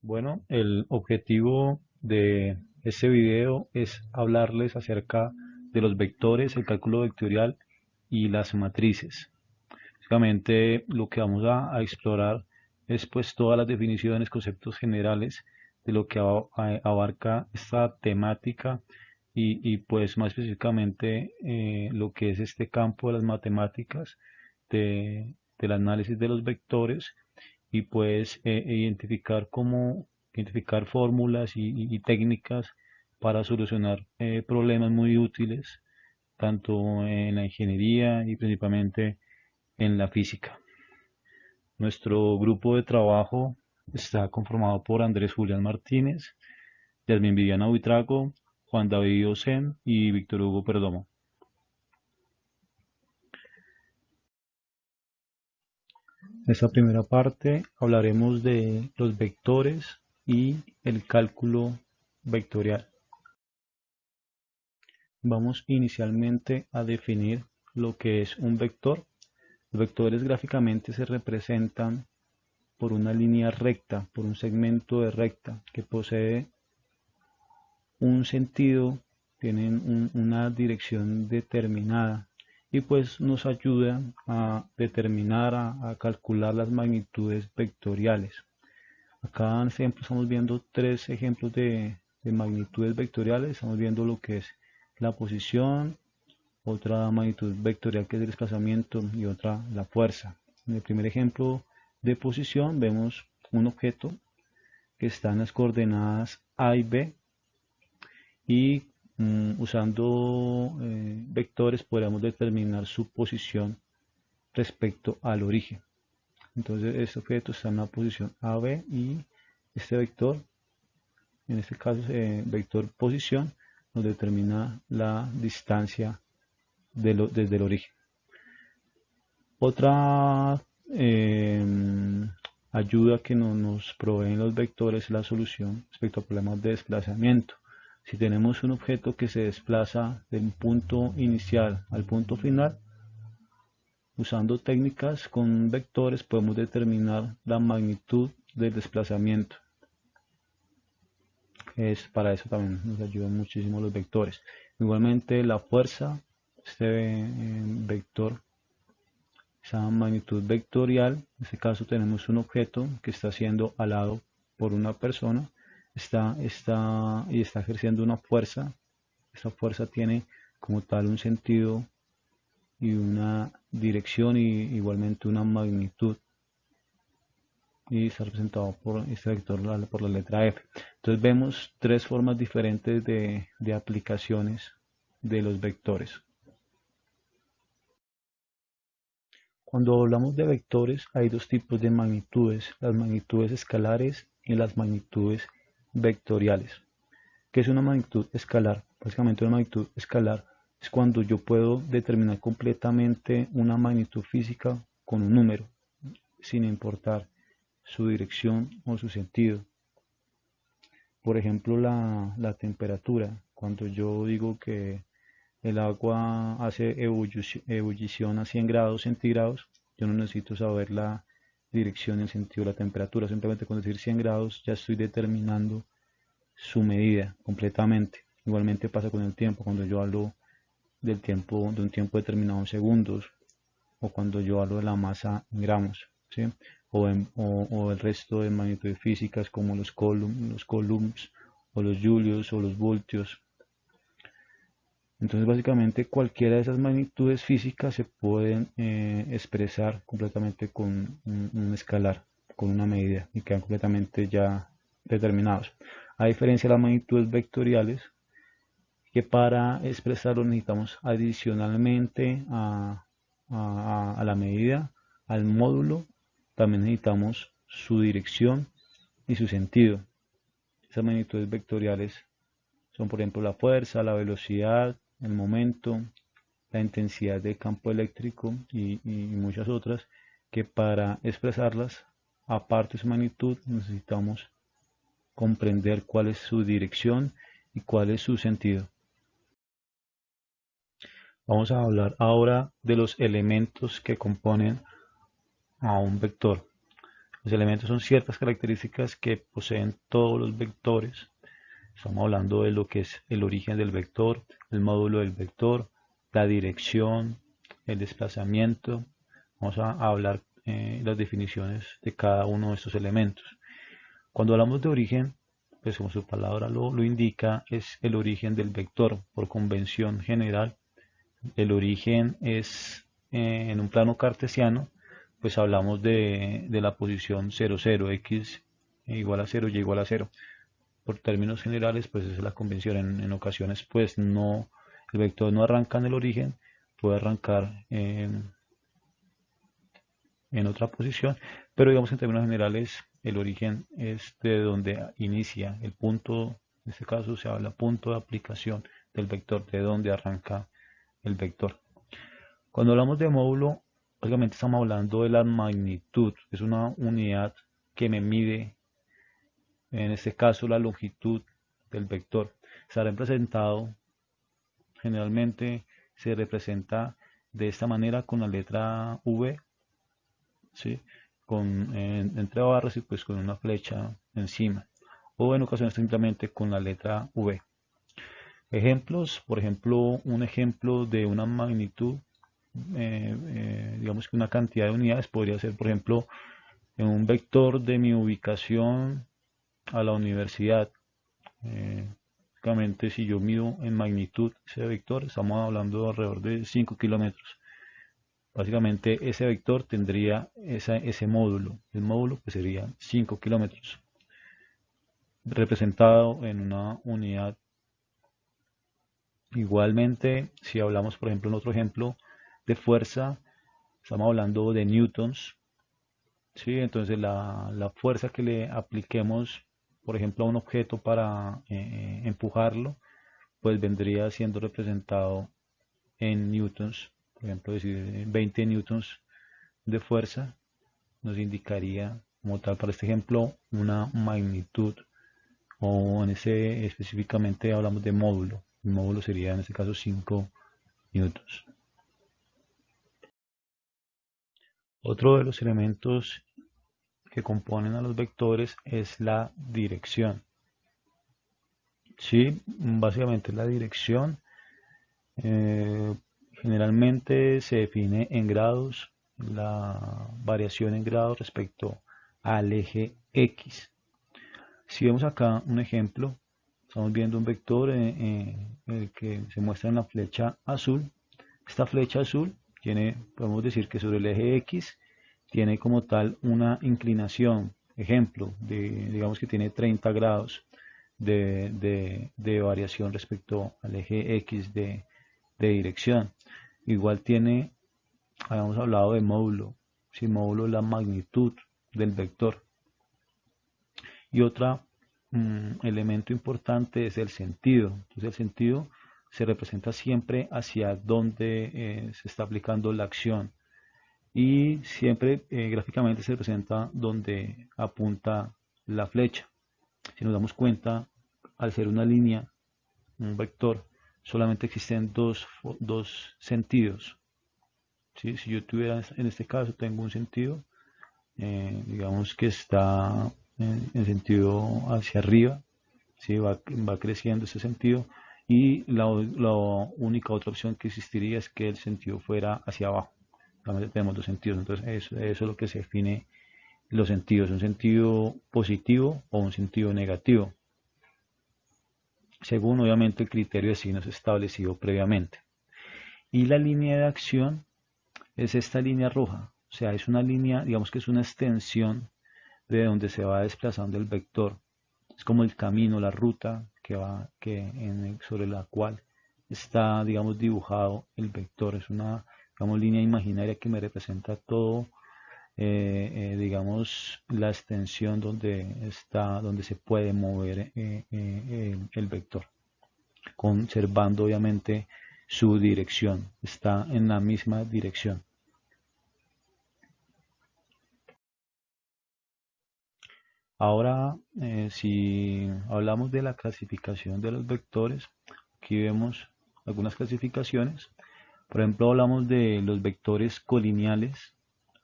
Bueno, el objetivo de este video es hablarles acerca de los vectores, el cálculo vectorial y las matrices. Básicamente lo que vamos a explorar es pues todas las definiciones, conceptos generales de lo que abarca esta temática pues más específicamente lo que es este campo de las matemáticas, del análisis de los vectores y pues identificar fórmulas y técnicas para solucionar problemas muy útiles tanto en la ingeniería y principalmente en la física. Nuestro grupo de trabajo está conformado por Andrés Julián Martínez, Yasmin Viviana Buitrago, Juan David Ocen y Víctor Hugo Perdomo. En esta primera parte hablaremos de los vectores y el cálculo vectorial. Vamos inicialmente a definir lo que es un vector. Los vectores gráficamente se representan por una línea recta, por un segmento de recta que posee un sentido, tienen una dirección determinada y pues nos ayuda a determinar, a calcular las magnitudes vectoriales. Acá en este ejemplo estamos viendo tres ejemplos de magnitudes vectoriales. Estamos viendo lo que es la posición, otra magnitud vectorial que es el desplazamiento y otra la fuerza. En el primer ejemplo de posición vemos un objeto que está en las coordenadas A y B y usando vectores podemos determinar su posición respecto al origen. Entonces este objeto está en la posición AB y este vector, en este caso vector posición, nos determina la distancia desde el origen. Otra ayuda que nos proveen los vectores es la solución respecto a problemas de desplazamiento. Si tenemos un objeto que se desplaza del punto inicial al punto final, usando técnicas con vectores podemos determinar la magnitud del desplazamiento. Para eso también nos ayudan muchísimo los vectores. Igualmente la fuerza, este vector, esa magnitud vectorial, en este caso tenemos un objeto que está siendo alado por una persona y está ejerciendo una fuerza. Esta fuerza tiene como tal un sentido y una dirección y igualmente una magnitud y está representado por este vector por la letra F. Entonces vemos tres formas diferentes de aplicaciones de los vectores. Cuando hablamos de vectores hay dos tipos de magnitudes, las magnitudes escalares y las magnitudes vectoriales. ¿Qué es una magnitud escalar? Básicamente una magnitud escalar es cuando yo puedo determinar completamente una magnitud física con un número, sin importar su dirección o su sentido. Por ejemplo, la temperatura. Cuando yo digo que el agua hace ebullición a 100 grados centígrados, yo no necesito saber la dirección y el sentido de la temperatura. Simplemente con decir 100 grados ya estoy determinando su medida completamente. Igualmente pasa con el tiempo. Cuando yo hablo del tiempo, de un tiempo determinado en segundos, o cuando yo hablo de la masa en gramos, ¿sí? O el resto de magnitudes físicas como los coulombs o los julios o los voltios. Entonces básicamente cualquiera de esas magnitudes físicas se pueden expresar completamente con un escalar, con una medida y quedan completamente ya determinados. A diferencia de las magnitudes vectoriales, que para expresarlo necesitamos adicionalmente a la medida, al módulo, también necesitamos su dirección y su sentido. Esas magnitudes vectoriales son, por ejemplo, la fuerza, la velocidad, el momento, la intensidad del campo eléctrico y muchas otras que para expresarlas, aparte de su magnitud, necesitamos comprender cuál es su dirección y cuál es su sentido. Vamos a hablar ahora de los elementos que componen a un vector. Los elementos son ciertas características que poseen todos los vectores. Estamos hablando de lo que es el origen del vector, el módulo del vector, la dirección, el desplazamiento. Vamos a hablar las definiciones de cada uno de estos elementos. Cuando hablamos de origen, pues como su palabra lo indica, es el origen del vector. Por convención general, el origen es en un plano cartesiano, pues hablamos de la posición 0, 0, x igual a 0, y igual a 0. Por términos generales, pues esa es la convención. En ocasiones, pues no, el vector no arranca en el origen, puede arrancar en otra posición, pero digamos en términos generales el origen es de donde inicia el punto, en este caso se habla punto de aplicación del vector, de donde arranca el vector. Cuando hablamos de módulo, obviamente estamos hablando de la magnitud, es una unidad que me mide, en este caso, la longitud del vector. Está representado, generalmente se representa de esta manera con la letra V, ¿sí? Entre barras y pues con una flecha encima, o en ocasiones simplemente con la letra V. Ejemplos, por ejemplo, un ejemplo de una magnitud, digamos que una cantidad de unidades podría ser, por ejemplo, en un vector de mi ubicación a la universidad. Básicamente, si yo mido en magnitud ese vector, estamos hablando de alrededor de 5 kilómetros. Básicamente ese vector tendría ese módulo. El módulo pues sería 5 kilómetros, representado en una unidad. Igualmente, si hablamos, por ejemplo, en otro ejemplo de fuerza, estamos hablando de newtons. ¿Sí? Entonces la fuerza que le apliquemos, por ejemplo, a un objeto para empujarlo, pues vendría siendo representado en newtons. Por ejemplo, decir 20 newtons de fuerza nos indicaría como tal para este ejemplo una magnitud, o en ese específicamente hablamos de módulo. El módulo sería en este caso 5 newtons. Otro de los elementos que componen a los vectores es la dirección. Sí, básicamente la dirección generalmente se define en grados, la variación en grados respecto al eje X. Si vemos acá un ejemplo, estamos viendo un vector en el que se muestra en la flecha azul. Esta flecha azul tiene, podemos decir que sobre el eje X tiene como tal una inclinación, ejemplo, digamos que tiene 30 grados de variación respecto al eje X de dirección. Igual tiene, habíamos hablado de módulo, si módulo es la magnitud del vector. Y otro elemento importante es el sentido. Entonces el sentido se representa siempre hacia donde se está aplicando la acción, y siempre gráficamente se representa donde apunta la flecha. Si nos damos cuenta, al ser una línea, un vector, solamente existen dos sentidos. ¿Sí? Si yo tuviera, en este caso, tengo un sentido, digamos que está en sentido hacia arriba, ¿sí? va creciendo ese sentido, y la única otra opción que existiría es que el sentido fuera hacia abajo. Realmente tenemos dos sentidos, entonces eso es lo que se define los sentidos, un sentido positivo o un sentido negativo, según obviamente el criterio de signos establecido previamente. Y la línea de acción es esta línea roja, o sea, es una línea, digamos que es una extensión de donde se va desplazando el vector. Es como el camino, la ruta sobre la cual está, digamos, dibujado el vector. Es una, digamos, línea imaginaria que me representa todo, digamos, la extensión donde se puede mover el vector, conservando obviamente su dirección, está en la misma dirección. Ahora, si hablamos de la clasificación de los vectores, aquí vemos algunas clasificaciones. Por ejemplo, hablamos de los vectores colineales.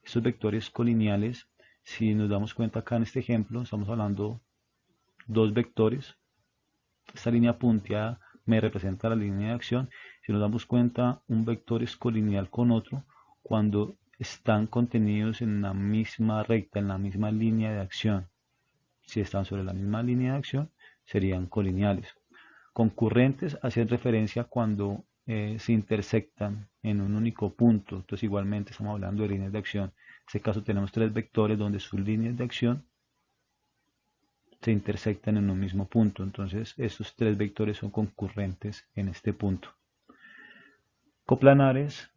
Estos vectores colineales Si nos damos cuenta acá en este ejemplo, estamos hablando dos vectores. Esta línea punteada me representa la línea de acción. Si nos damos cuenta, un vector es colineal con otro cuando están contenidos en la misma recta, en la misma línea de acción. Si están sobre la misma línea de acción, serían colineales. Concurrentes hacen referencia cuando se intersectan en un único punto. Entonces igualmente estamos hablando de líneas de acción. En este caso tenemos tres vectores donde sus líneas de acción se intersectan en un mismo punto. Entonces estos tres vectores son concurrentes en este punto. Coplanares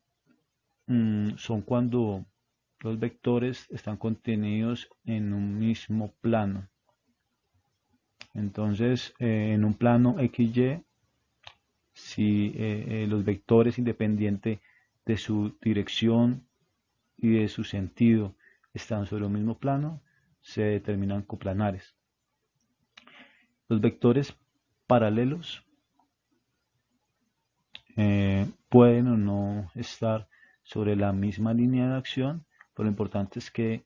son cuando los vectores están contenidos en un mismo plano. Entonces en un plano XY, si los vectores independientes de su dirección y de su sentido están sobre el mismo plano, se determinan coplanares. Los vectores paralelos pueden o no estar sobre la misma línea de acción, pero lo importante es que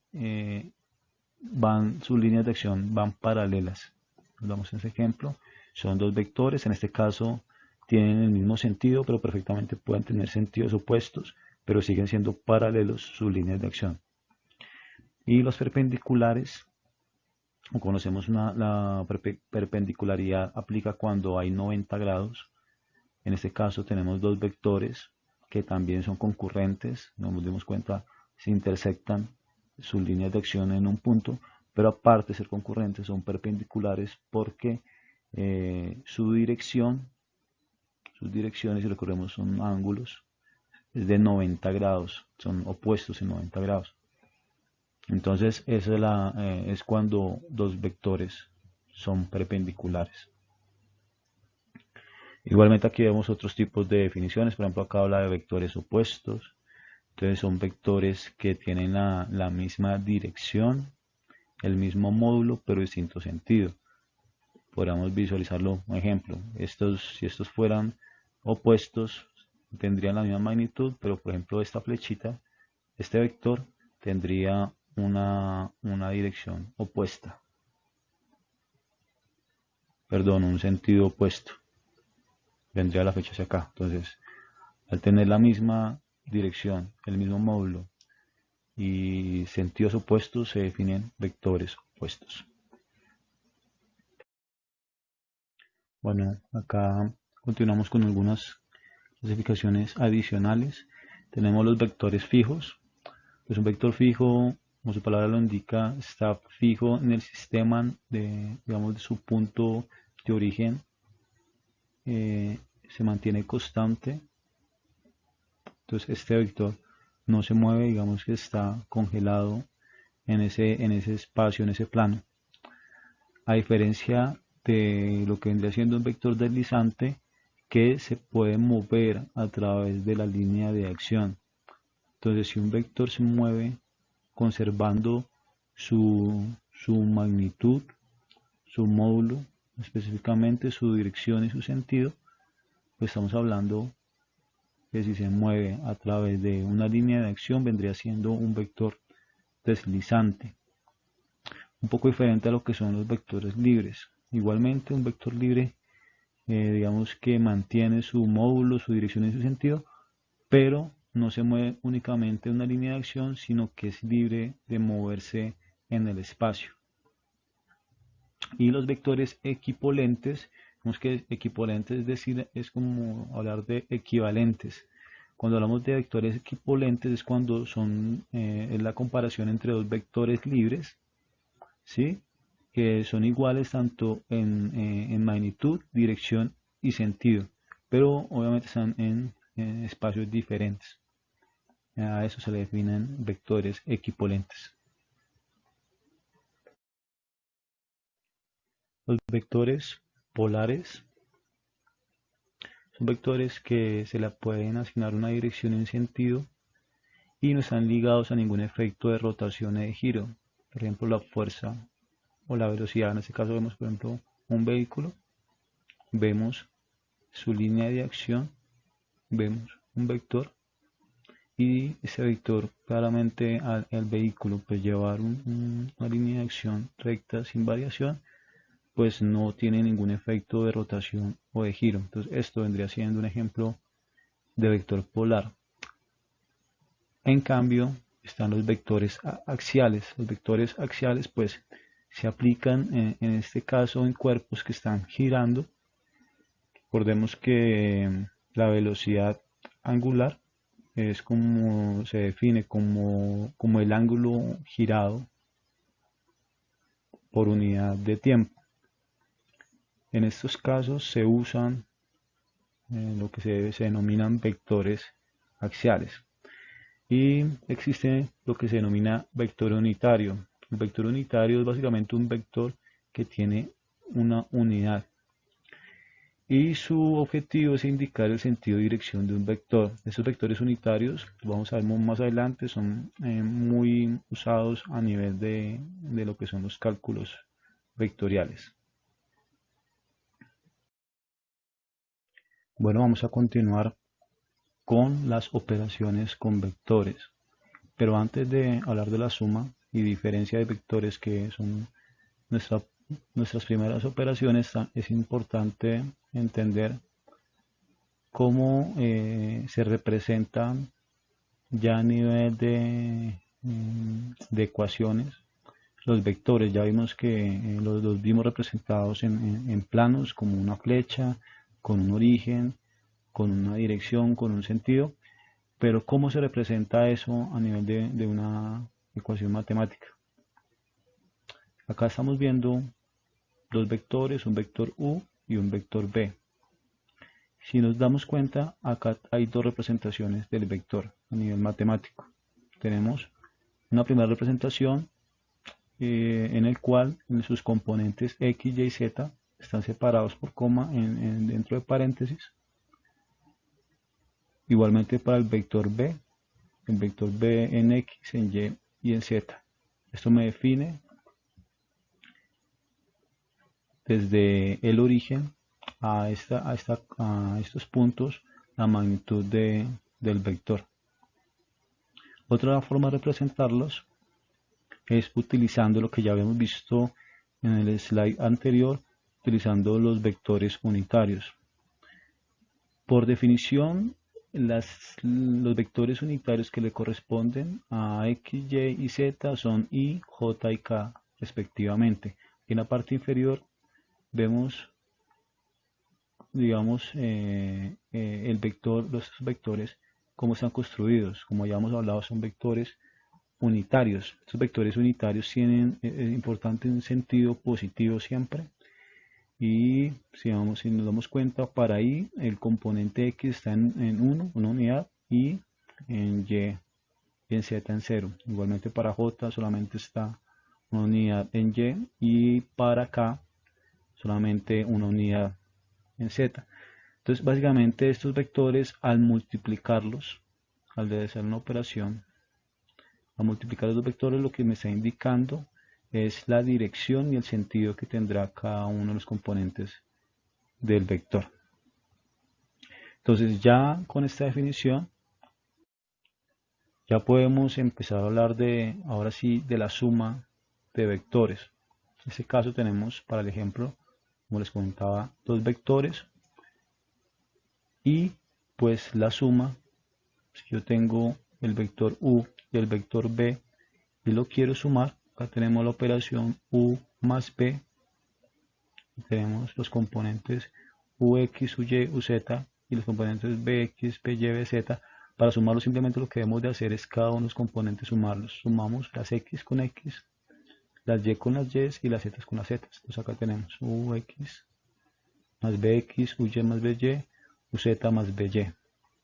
sus líneas de acción van paralelas. Vamos en ese ejemplo, son dos vectores, en este caso tienen el mismo sentido, pero perfectamente pueden tener sentidos opuestos, pero siguen siendo paralelos sus líneas de acción. Y los perpendiculares, como conocemos, la perpendicularidad aplica cuando hay 90 grados. En este caso tenemos dos vectores que también son concurrentes, nos damos cuenta, se intersectan sus líneas de acción en un punto, pero aparte de ser concurrentes son perpendiculares porque sus direcciones, si recordemos, son ángulos, es de 90 grados, son opuestos en 90 grados. Entonces esa es cuando dos vectores son perpendiculares. Igualmente aquí vemos otros tipos de definiciones, por ejemplo acá habla de vectores opuestos. Entonces son vectores que tienen la misma dirección, el mismo módulo, pero distinto sentido. Podríamos visualizarlo, un ejemplo, si estos fueran opuestos, tendrían la misma magnitud, pero por ejemplo esta flechita, este vector, tendría una dirección opuesta. Perdón, un sentido opuesto. Vendría la flecha hacia acá. Entonces, al tener la misma dirección, el mismo módulo y sentidos opuestos, se definen vectores opuestos. Bueno, acá continuamos con algunas clasificaciones adicionales. Tenemos los vectores fijos. Pues un vector fijo, como su palabra lo indica, está fijo en el sistema de su punto de origen. Se mantiene constante. Entonces este vector no se mueve, digamos que está congelado en ese espacio, en ese plano. A diferencia de lo que vendría siendo un vector deslizante que se puede mover a través de la línea de acción. Entonces si un vector se mueve conservando su magnitud, su módulo, específicamente su dirección y su sentido, pues estamos hablando que si se mueve a través de una línea de acción vendría siendo un vector deslizante. Un poco diferente a lo que son los vectores libres. Igualmente un vector libre, digamos que mantiene su módulo, su dirección y su sentido, pero no se mueve únicamente en una línea de acción, sino que es libre de moverse en el espacio. Y los vectores equipolentes, vemos que equipolentes es decir, es como hablar de equivalentes. Cuando hablamos de vectores equipolentes es cuando es la comparación entre dos vectores libres, ¿sí? Que son iguales tanto en magnitud, dirección y sentido, pero obviamente están en espacios diferentes. A eso se le definen vectores equipolentes. Los vectores polares son vectores que se le pueden asignar una dirección y un sentido y no están ligados a ningún efecto de rotación o de giro. Por ejemplo, la fuerza o la velocidad. En este caso vemos, por ejemplo, un vehículo. Vemos su línea de acción. Vemos un vector y ese vector claramente al vehículo pues llevar una línea de acción recta sin variación, pues no tiene ningún efecto de rotación o de giro. Entonces esto vendría siendo un ejemplo de vector polar. En cambio están los vectores axiales. Los vectores axiales pues se aplican en este caso en cuerpos que están girando. Recordemos que la velocidad angular es como se define como el ángulo girado por unidad de tiempo. En estos casos se usan lo que se denominan vectores axiales. Y existe lo que se denomina vector unitario. El vector unitario es básicamente un vector que tiene una unidad y su objetivo es indicar el sentido y dirección de un vector. Estos vectores unitarios, vamos a ver más adelante, son muy usados a nivel de lo que son los cálculos vectoriales. Bueno, vamos a continuar con las operaciones con vectores. Pero antes de hablar de la suma y diferencia de vectores, que son nuestras primeras operaciones, es importante entender cómo se representan ya a nivel de ecuaciones los vectores. Ya vimos que los vimos representados en planos como una flecha, con un origen, con una dirección, con un sentido, pero ¿cómo se representa eso a nivel de una ecuación matemática? Acá estamos viendo dos vectores, un vector U y un vector B. Si nos damos cuenta, acá hay dos representaciones del vector a nivel matemático. Tenemos una primera representación en el cual sus componentes X, Y, Z están separados por coma dentro de paréntesis. Igualmente para el vector B en X, en Y y en Z. Esto me define desde el origen a estos puntos la magnitud del vector. Otra forma de representarlos es utilizando lo que ya habíamos visto en el slide anterior, utilizando los vectores unitarios. Por definición, los vectores unitarios que le corresponden a X, Y y Z son I, J y K respectivamente. En la parte inferior vemos, digamos, el vector, los vectores, cómo están construidos. Como ya hemos hablado, son vectores unitarios. Estos vectores unitarios tienen, es importante, un sentido positivo siempre. Y si nos damos cuenta, para I el componente X está en 1, una unidad, y en Y y en Z en 0. Igualmente para J solamente está una unidad en Y, y para K solamente una unidad en Z. Entonces básicamente estos vectores, al multiplicarlos, al de hacer una operación, al multiplicar los vectores, lo que me está indicando es la dirección y el sentido que tendrá cada uno de los componentes del vector. Entonces ya con esta definición ya podemos empezar a hablar ahora sí, de la suma de vectores. En este caso tenemos, para el ejemplo, como les comentaba, dos vectores y pues la suma, si yo tengo el vector U y el vector B y lo quiero sumar, acá tenemos la operación U más B, tenemos los componentes UX, UY, UZ y los componentes BX, BY, BZ. Para sumarlos simplemente lo que debemos de hacer es cada uno de los componentes sumarlos. Sumamos las X con X, las Y con las Y y las Z con las Z. Entonces acá tenemos UX más BX, UY más BY, UZ más BY.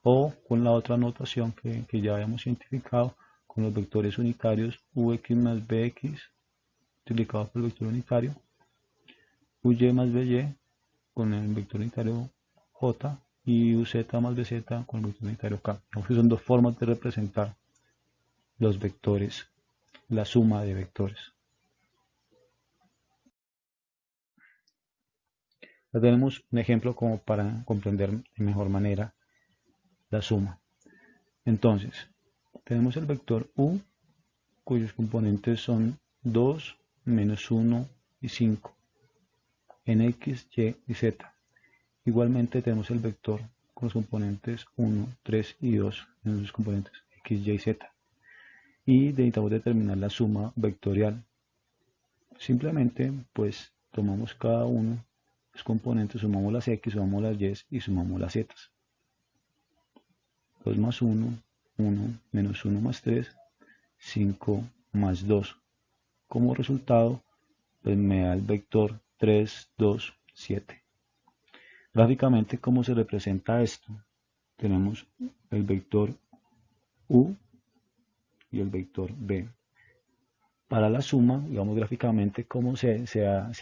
O con la otra notación que ya habíamos identificado con los vectores unitarios UX más BX multiplicado por el vector unitario, UY más BY con el vector unitario J y UZ más BZ con el vector unitario K. Entonces son dos formas de representar los vectores, la suma de vectores. Ya tenemos un ejemplo como para comprender de mejor manera la suma. Entonces, Tenemos el vector u, cuyos componentes son 2, menos 1 y 5, en x, y y z. Igualmente tenemos el vector con los componentes 1, 3 y 2 en los componentes x, y y z. Y necesitamos determinar la suma vectorial. Simplemente pues tomamos cada uno de los componentes, sumamos las x, sumamos las y y sumamos las z. 2 más 1, 1 menos 1 más 3, 5 más 2. Como resultado, pues me da el vector 3, 2, 7. Gráficamente, ¿cómo se representa esto? Tenemos el vector u y el vector b. Para la suma, digamos gráficamente, ¿cómo se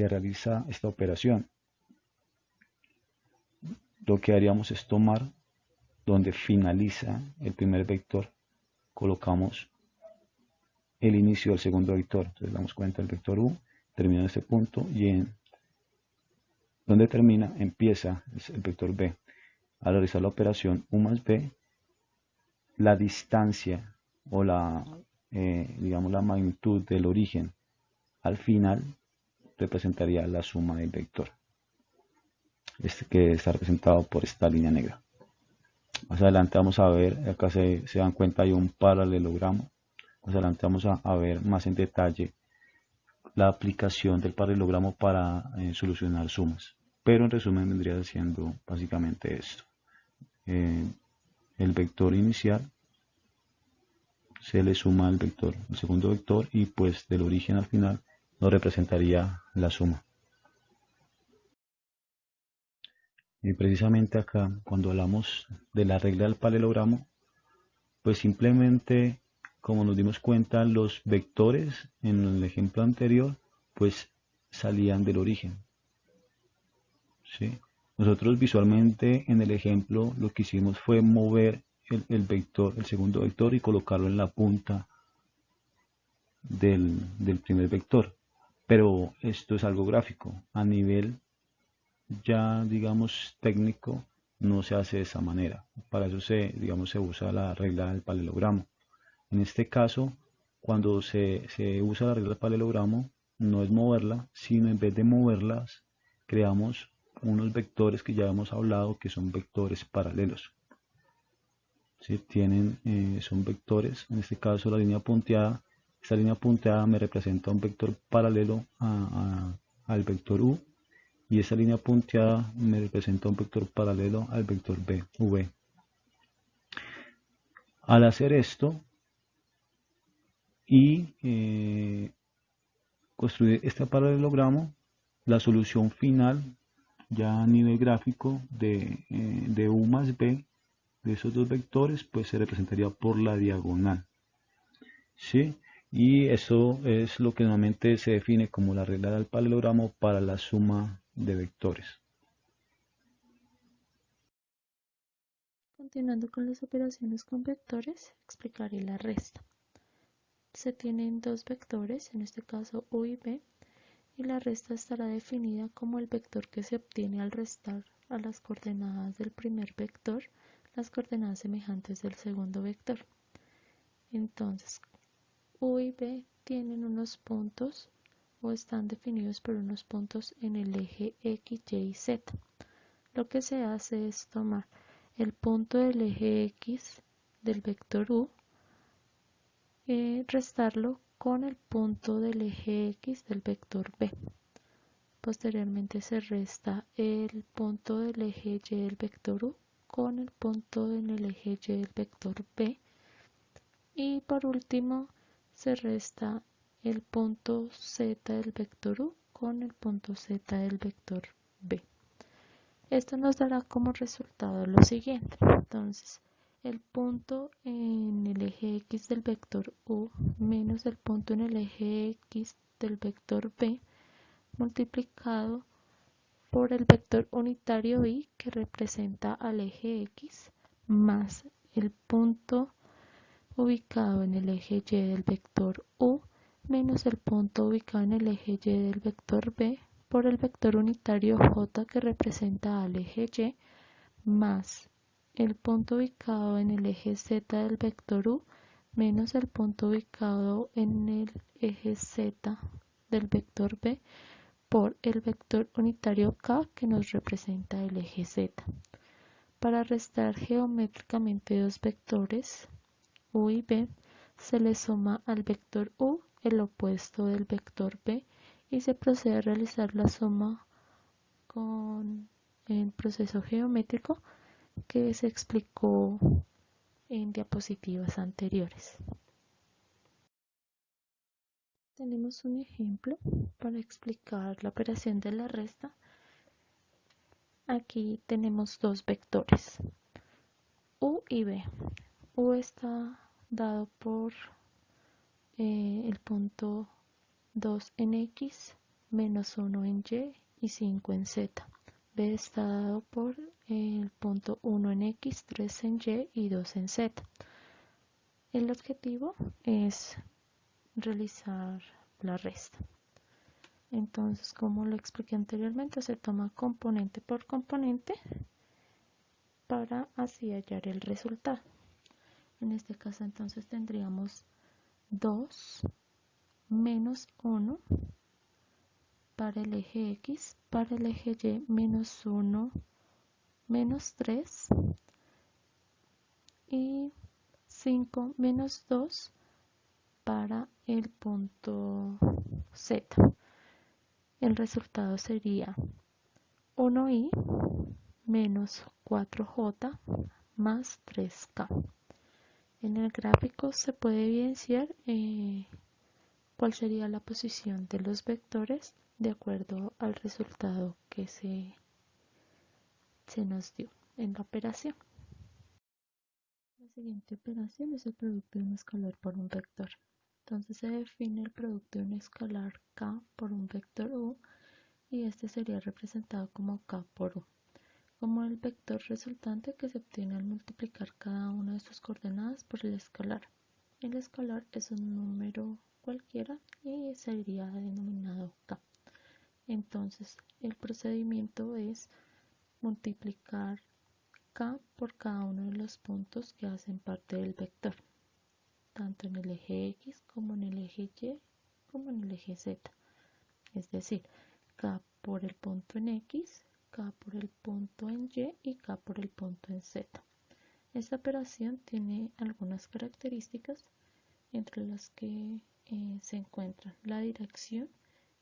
realiza esta operación? Lo que haríamos es tomar donde finaliza el primer vector, colocamos el inicio del segundo vector. Entonces damos cuenta el vector u termina en este punto y en donde termina empieza el vector b. Al realizar la operación u más b, la distancia o digamos la magnitud del origen al final representaría la suma del vector, que está representado por esta línea negra. Más adelante vamos a ver, acá se dan cuenta hay un paralelogramo. Más adelante vamos a ver más en detalle la aplicación del paralelogramo para solucionar sumas. Pero en resumen vendría siendo básicamente esto. El vector inicial se le suma al vector, el segundo vector, y pues del origen al final nos representaría la suma. Y precisamente acá, cuando hablamos de la regla del paralelogramo, pues simplemente, como nos dimos cuenta, los vectores en el ejemplo anterior, pues salían del origen. ¿Sí? Nosotros visualmente en el ejemplo lo que hicimos fue mover el vector, el segundo vector, y colocarlo en la punta del primer vector. Pero esto es algo gráfico. A nivel ya, digamos, técnico, no se hace de esa manera. Para eso digamos, se usa la regla del paralelogramo. En este caso, cuando se usa la regla del paralelogramo, no es moverla, sino en vez de moverlas, creamos unos vectores que ya hemos hablado que son vectores paralelos. ¿Sí? Son vectores, en este caso la línea punteada. Esta línea punteada me representa un vector paralelo al vector u, y esta línea punteada me representa un vector paralelo al vector v. Al hacer esto y construir este paralelogramo, la solución final ya a nivel gráfico de u más b, de esos dos vectores, pues se representaría por la diagonal. ¿Sí? Y eso es lo que normalmente se define como la regla del paralelogramo para la suma de vectores. Continuando con las operaciones con vectores, explicaré la resta. Se tienen dos vectores, en este caso u y b, y la resta estará definida como el vector que se obtiene al restar a las coordenadas del primer vector las coordenadas semejantes del segundo vector. Entonces, u y b tienen unos puntos o están definidos por unos puntos en el eje x, y y z. Lo que se hace es tomar el punto del eje x del vector u, restarlo con el punto del eje x del vector b. Posteriormente se resta el punto del eje y del vector u con el punto en el eje y del vector b. Y por último se resta el punto z del vector u con el punto z del vector b. Esto nos dará como resultado lo siguiente. Entonces, el punto en el eje x del vector u menos el punto en el eje x del vector b multiplicado por el vector unitario y que representa al eje x más el punto ubicado en el eje y del vector u menos el punto ubicado en el eje y del vector b por el vector unitario j que representa al eje y más el punto ubicado en el eje z del vector u menos el punto ubicado en el eje Z del vector B por el vector unitario K que nos representa el eje Z. Para restar geométricamente dos vectores, U y B, se le suma al vector U el opuesto del vector B y se procede a realizar la suma con el proceso geométrico que se explicó en diapositivas anteriores. Tenemos un ejemplo para explicar la operación de la resta. Aquí tenemos dos vectores, U y B. U está dado por el punto 2 en X, menos 1 en Y y 5 en Z. B está dado por el punto 1 en X, 3 en Y y 2 en Z. El objetivo es realizar la resta. Entonces, como lo expliqué anteriormente, se toma componente por componente para así hallar el resultado. En este caso, entonces, tendríamos 2 menos 1 para el eje X, para el eje Y menos 1, menos 3 y 5 menos 2 para el punto Z. El resultado sería 1i menos 4j más 3k. En el gráfico se puede evidenciar cuál sería la posición de los vectores de acuerdo al resultado que se nos dio en la operación. La siguiente operación es el producto de un escalar por un vector. Entonces se define el producto de un escalar k por un vector u y este sería representado como k por u, como el vector resultante que se obtiene al multiplicar cada una de sus coordenadas por el escalar. El escalar es un número cualquiera y sería denominado k. Entonces el procedimiento es multiplicar k por cada uno de los puntos que hacen parte del vector, tanto en el eje X como en el eje Y como en el eje Z. Es decir, k por el punto en X, k por el punto en Y y k por el punto en Z. Esta operación tiene algunas características entre las que se encuentra la dirección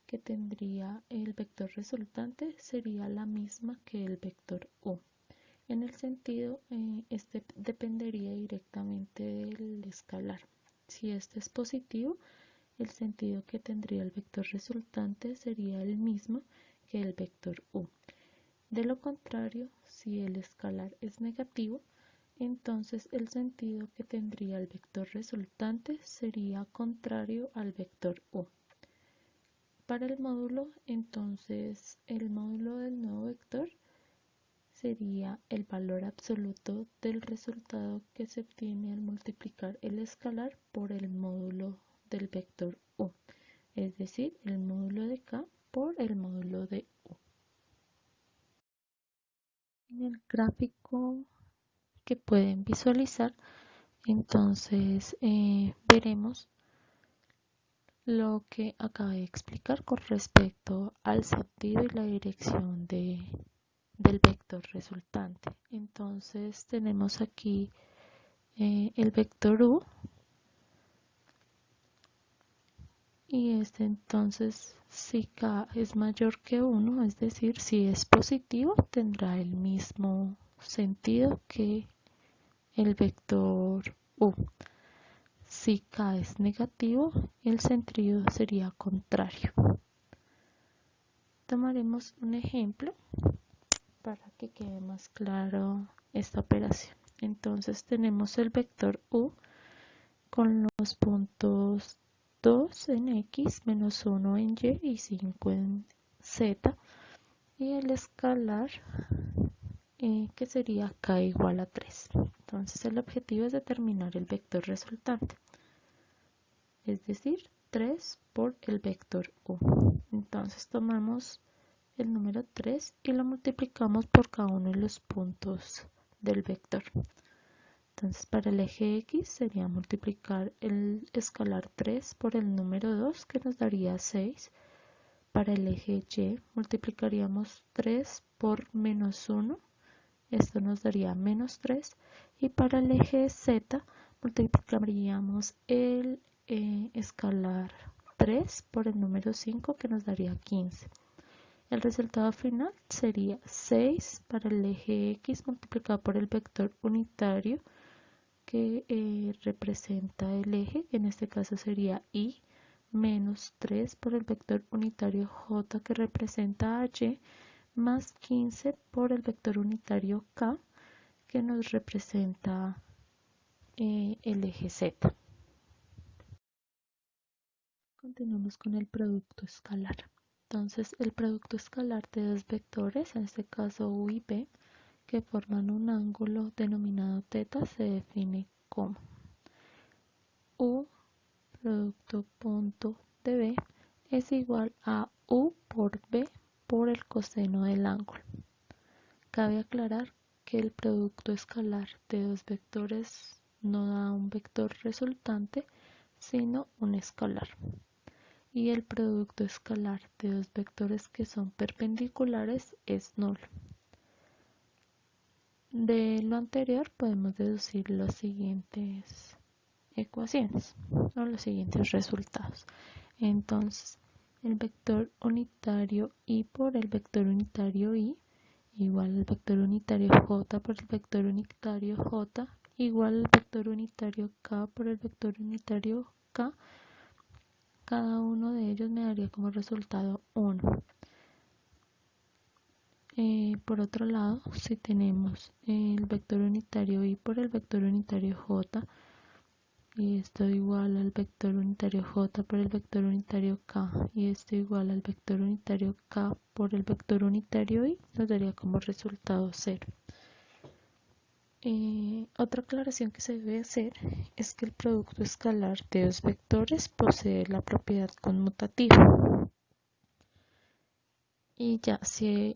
que tendría el vector resultante sería la misma que el vector u. En el sentido, este dependería directamente del escalar. Si este es positivo, el sentido que tendría el vector resultante sería el mismo que el vector u. De lo contrario, si el escalar es negativo, entonces el sentido que tendría el vector resultante sería contrario al vector u. Para el módulo, entonces el módulo del nuevo vector sería el valor absoluto del resultado que se obtiene al multiplicar el escalar por el módulo del vector u, es decir, el módulo de k por el módulo de u. En el gráfico que pueden visualizar, entonces veremos lo que acabé de explicar con respecto al sentido y la dirección del vector resultante. Entonces tenemos aquí el vector u y este, entonces, si k es mayor que 1, es decir, si es positivo, tendrá el mismo sentido que el vector u. Si k es negativo, el sentido sería contrario. Tomaremos un ejemplo para que quede más claro esta operación. Entonces tenemos el vector u con los puntos 2 en X, menos 1 en Y y 5 en Z, y el escalar que sería k igual a 3. Entonces el objetivo es determinar el vector resultante, es decir, 3 por el vector u. Entonces tomamos el número 3 y lo multiplicamos por cada uno de los puntos del vector. Entonces para el eje X sería multiplicar el escalar 3 por el número 2 que nos daría 6. Para el eje Y multiplicaríamos 3 por menos 1, esto nos daría menos 3. Y para el eje Z multiplicaríamos el escalar 3 por el número 5 que nos daría 15. El resultado final sería 6 para el eje X multiplicado por el vector unitario que representa el eje, que en este caso sería Y, menos 3 por el vector unitario J que representa a Y, más 15 por el vector unitario K que nos representa el eje Z. Continuamos con el producto escalar. Entonces, el producto escalar de dos vectores, en este caso U y B, que forman un ángulo denominado θ, se define como U producto punto de B es igual a U por B por el coseno del ángulo. Cabe aclarar que el producto escalar de dos vectores no da un vector resultante, sino un escalar. Y el producto escalar de dos vectores que son perpendiculares es nulo. De lo anterior podemos deducir las siguientes ecuaciones o los siguientes resultados. Entonces, el vector unitario Y por el vector unitario Y igual al vector unitario J por el vector unitario J igual al vector unitario K por el vector unitario K. Cada uno de ellos me daría como resultado 1. Por otro lado, si tenemos el vector unitario Y por el vector unitario J, y esto igual al vector unitario J por el vector unitario K, y esto igual al vector unitario K por el vector unitario Y, nos daría como resultado 0. Otra aclaración que se debe hacer es que el producto escalar de dos vectores posee la propiedad conmutativa. Y ya si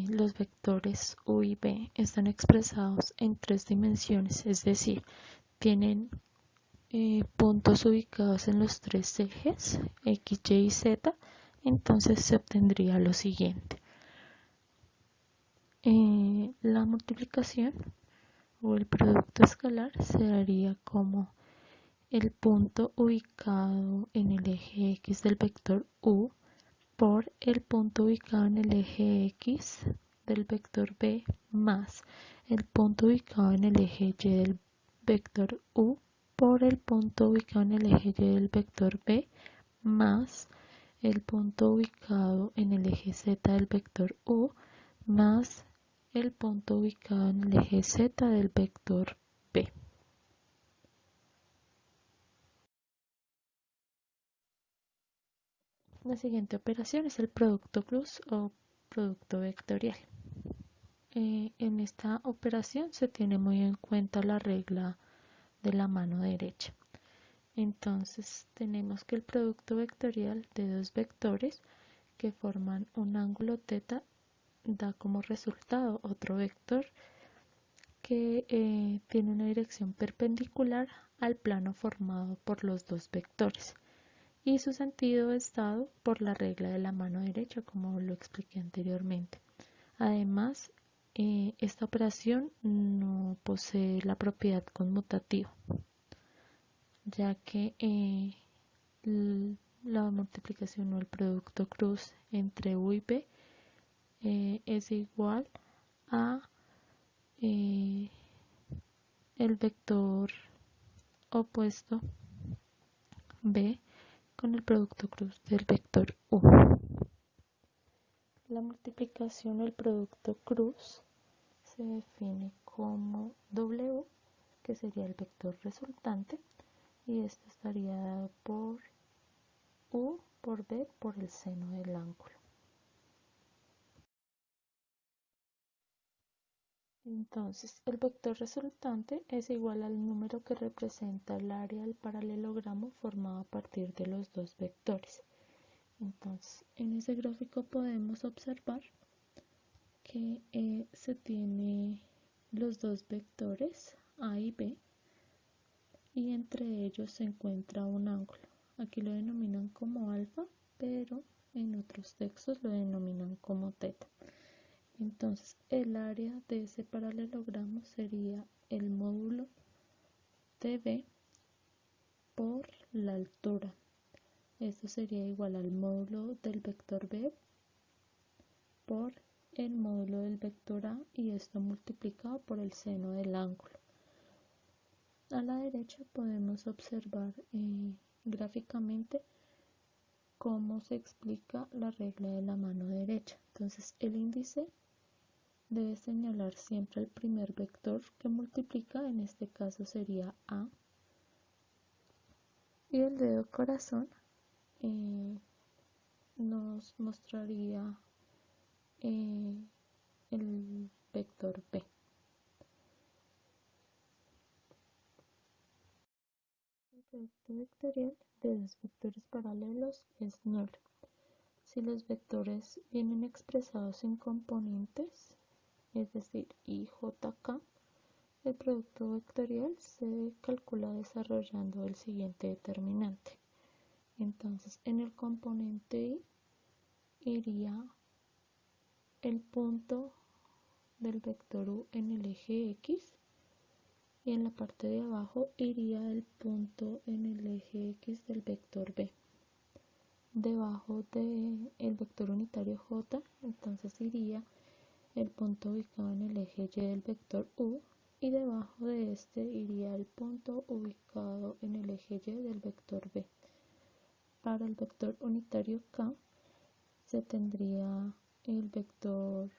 los vectores U y B están expresados en tres dimensiones, es decir, tienen puntos ubicados en los tres ejes X, Y y Z, entonces se obtendría lo siguiente. La multiplicación o el producto escalar se daría como el punto ubicado en el eje X del vector U por el punto ubicado en el eje X del vector B más el punto ubicado en el eje Y del vector U por el punto ubicado en el eje Y del vector B más el punto ubicado en el eje Z del vector U más el punto ubicado en el eje Z del vector B. La siguiente operación es el producto cruz o producto vectorial. En esta operación se tiene muy en cuenta la regla de la mano derecha. Entonces tenemos que el producto vectorial de dos vectores que forman un ángulo θ da como resultado otro vector que tiene una dirección perpendicular al plano formado por los dos vectores y su sentido es dado por la regla de la mano derecha, como lo expliqué anteriormente. Además, esta operación no posee la propiedad conmutativa, ya que la multiplicación o el producto cruz entre U y B es igual a el vector opuesto B con el producto cruz del vector U. La multiplicación o el producto cruz se define como W, que sería el vector resultante, y esto estaría dado por U por B por el seno del ángulo. Entonces, el vector resultante es igual al número que representa el área del paralelogramo formado a partir de los dos vectores. Entonces, en ese gráfico podemos observar que se tiene los dos vectores A y B y entre ellos se encuentra un ángulo. Aquí lo denominan como alfa, pero en otros textos lo denominan como teta. Entonces el área de ese paralelogramo sería el módulo de B por la altura. Esto sería igual al módulo del vector B por el módulo del vector A y esto multiplicado por el seno del ángulo. A la derecha podemos observar gráficamente cómo se explica la regla de la mano derecha. Entonces el índice debe señalar siempre el primer vector que multiplica, en este caso sería A, y el dedo corazón nos mostraría el vector B. El producto vectorial de dos vectores paralelos es nulo. Si los vectores vienen expresados en componentes, es decir, IJK, el producto vectorial se calcula desarrollando el siguiente determinante. Entonces, en el componente I iría el punto del vector U en el eje X y en la parte de abajo iría el punto en el eje X del vector B. Debajo del vector unitario J, entonces iría el punto ubicado en el eje Y del vector U y debajo de este iría el punto ubicado en el eje Y del vector B. Para el vector unitario K se tendría el vector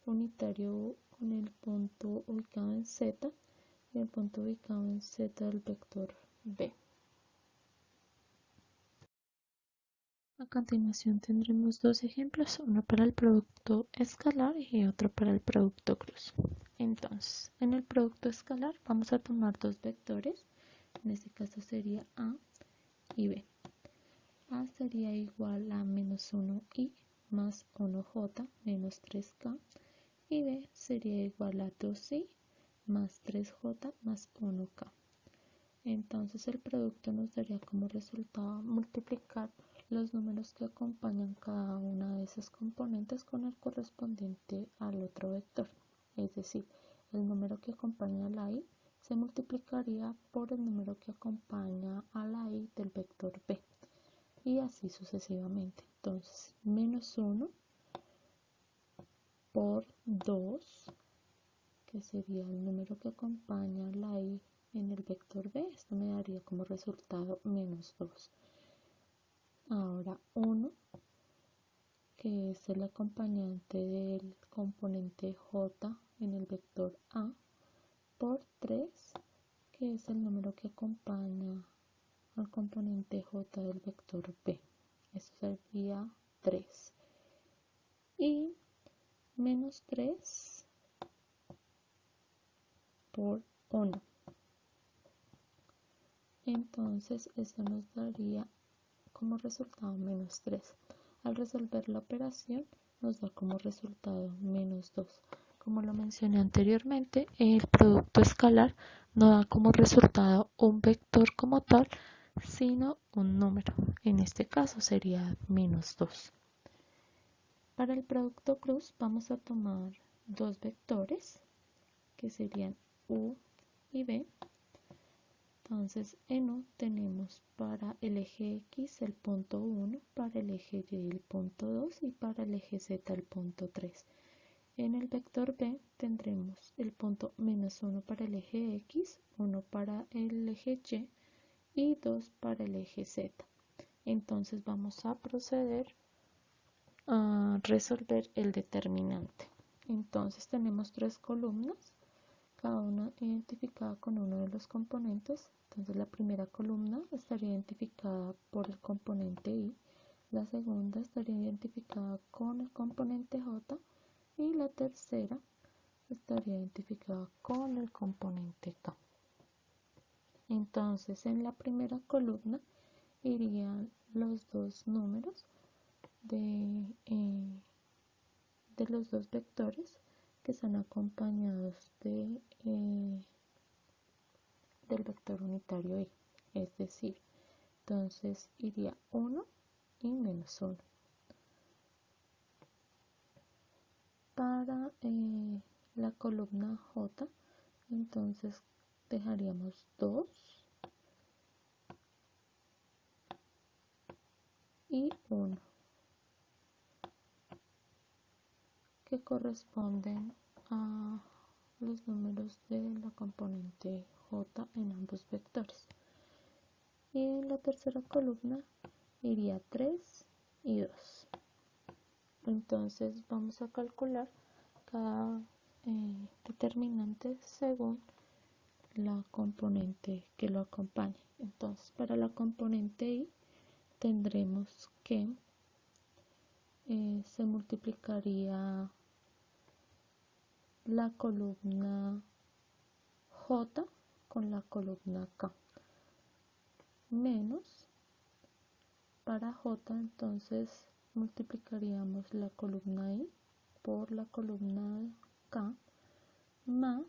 unitario U con el punto ubicado en Z y el punto ubicado en Z del vector B. A continuación tendremos dos ejemplos, uno para el producto escalar y otro para el producto cruz. Entonces, en el producto escalar vamos a tomar dos vectores, en este caso sería A y B. A sería igual a menos 1i más 1j menos 3k y B sería igual a 2i más 3j más 1k. Entonces el producto nos daría como resultado multiplicar los números que acompañan cada una de esas componentes con el correspondiente al otro vector. Es decir, el número que acompaña a la i se multiplicaría por el número que acompaña a la i del vector b. Y así sucesivamente. Entonces, menos 1 por 2, que sería el número que acompaña la i en el vector b, esto me daría como resultado menos 2. Ahora 1, que es el acompañante del componente j en el vector a, por 3, que es el número que acompaña al componente j del vector b. Eso sería 3. Y menos 3 por 1. Entonces esto nos daría como resultado menos 3. Al resolver la operación nos da como resultado menos 2. Como lo mencioné anteriormente, el producto escalar no da como resultado un vector como tal, sino un número. En este caso sería menos 2. Para el producto cruz vamos a tomar dos vectores que serían U y B. Entonces en U tenemos para el eje X el punto 1, para el eje Y el punto 2 y para el eje Z el punto 3. En el vector B tendremos el punto menos 1 para el eje X, 1 para el eje Y y 2 para el eje Z. Entonces vamos a proceder a resolver el determinante. Entonces tenemos tres columnas, cada una identificada con uno de los componentes. Entonces la primera columna estaría identificada por el componente I, la segunda estaría identificada con el componente J y la tercera estaría identificada con el componente K. Entonces en la primera columna irían los dos números de los dos vectores que están acompañados de del vector unitario y, es decir, entonces iría 1 y menos 1. Para la columna J, entonces dejaríamos 2 y 1, que corresponden a los números de la componente J en ambos vectores. Y en la tercera columna iría 3 y 2. Entonces vamos a calcular cada determinante según la componente que lo acompañe. Entonces para la componente I tendremos que se multiplicaría la columna J con la columna K, menos para J entonces multiplicaríamos la columna I por la columna K, más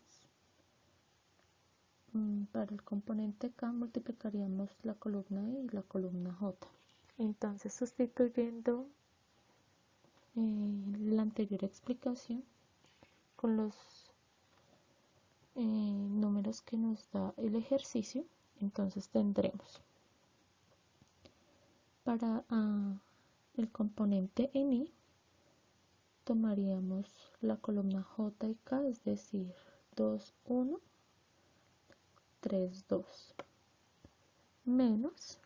para el componente K multiplicaríamos la columna I y la columna J. Entonces, sustituyendo la anterior explicación con los números que nos da el ejercicio, entonces tendremos para el componente en I, tomaríamos la columna J y K, es decir, 2, 1, 3, 2, menos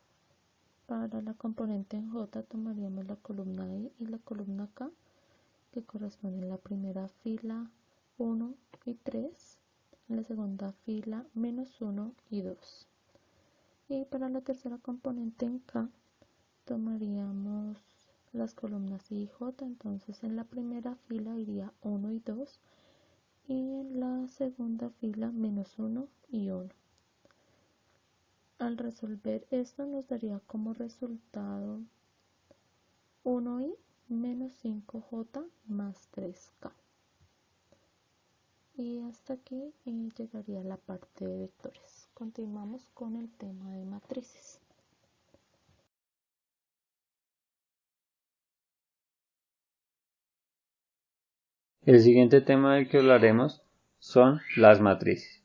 para la componente en J tomaríamos la columna I y la columna K, que corresponden a la primera fila 1 y 3, en la segunda fila menos 1 y 2. Y para la tercera componente en K tomaríamos las columnas I y J, entonces en la primera fila iría 1 y 2 y en la segunda fila menos 1 y 1. Al resolver esto nos daría como resultado 1i menos 5j más 3k. Y hasta aquí llegaría la parte de vectores. Continuamos con el tema de matrices. El siguiente tema del que hablaremos son las matrices.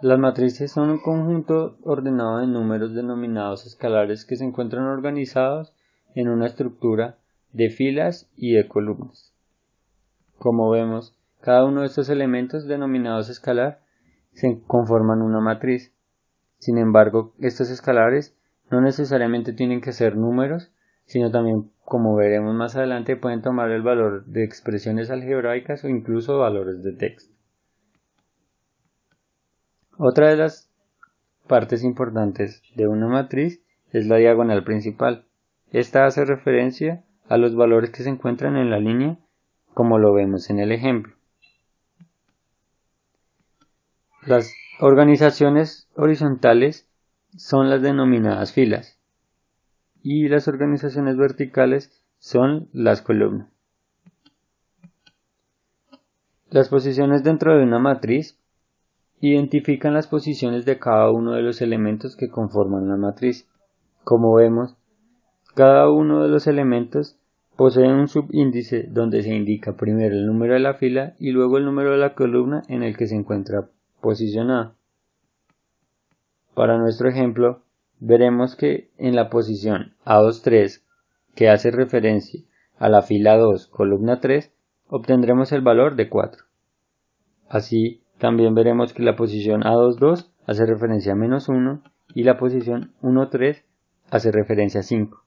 Las matrices son un conjunto ordenado de números denominados escalares que se encuentran organizados en una estructura de filas y de columnas. Como vemos, cada uno de estos elementos denominados escalar se conforman una matriz. Sin embargo, estos escalares no necesariamente tienen que ser números, sino también, como veremos más adelante, pueden tomar el valor de expresiones algebraicas o incluso valores de texto. Otra de las partes importantes de una matriz es la diagonal principal. Esta hace referencia a los valores que se encuentran en la línea, como lo vemos en el ejemplo. Las organizaciones horizontales son las denominadas filas y las organizaciones verticales son las columnas. Las posiciones dentro de una matriz identifican las posiciones de cada uno de los elementos que conforman la matriz. Como vemos, cada uno de los elementos posee un subíndice donde se indica primero el número de la fila y luego el número de la columna en el que se encuentra posicionada. Para nuestro ejemplo, veremos que en la posición A23, que hace referencia a la fila 2, columna 3, obtendremos el valor de 4. Así, también veremos que la posición A22 hace referencia a menos 1 y la posición 1,3 hace referencia a 5.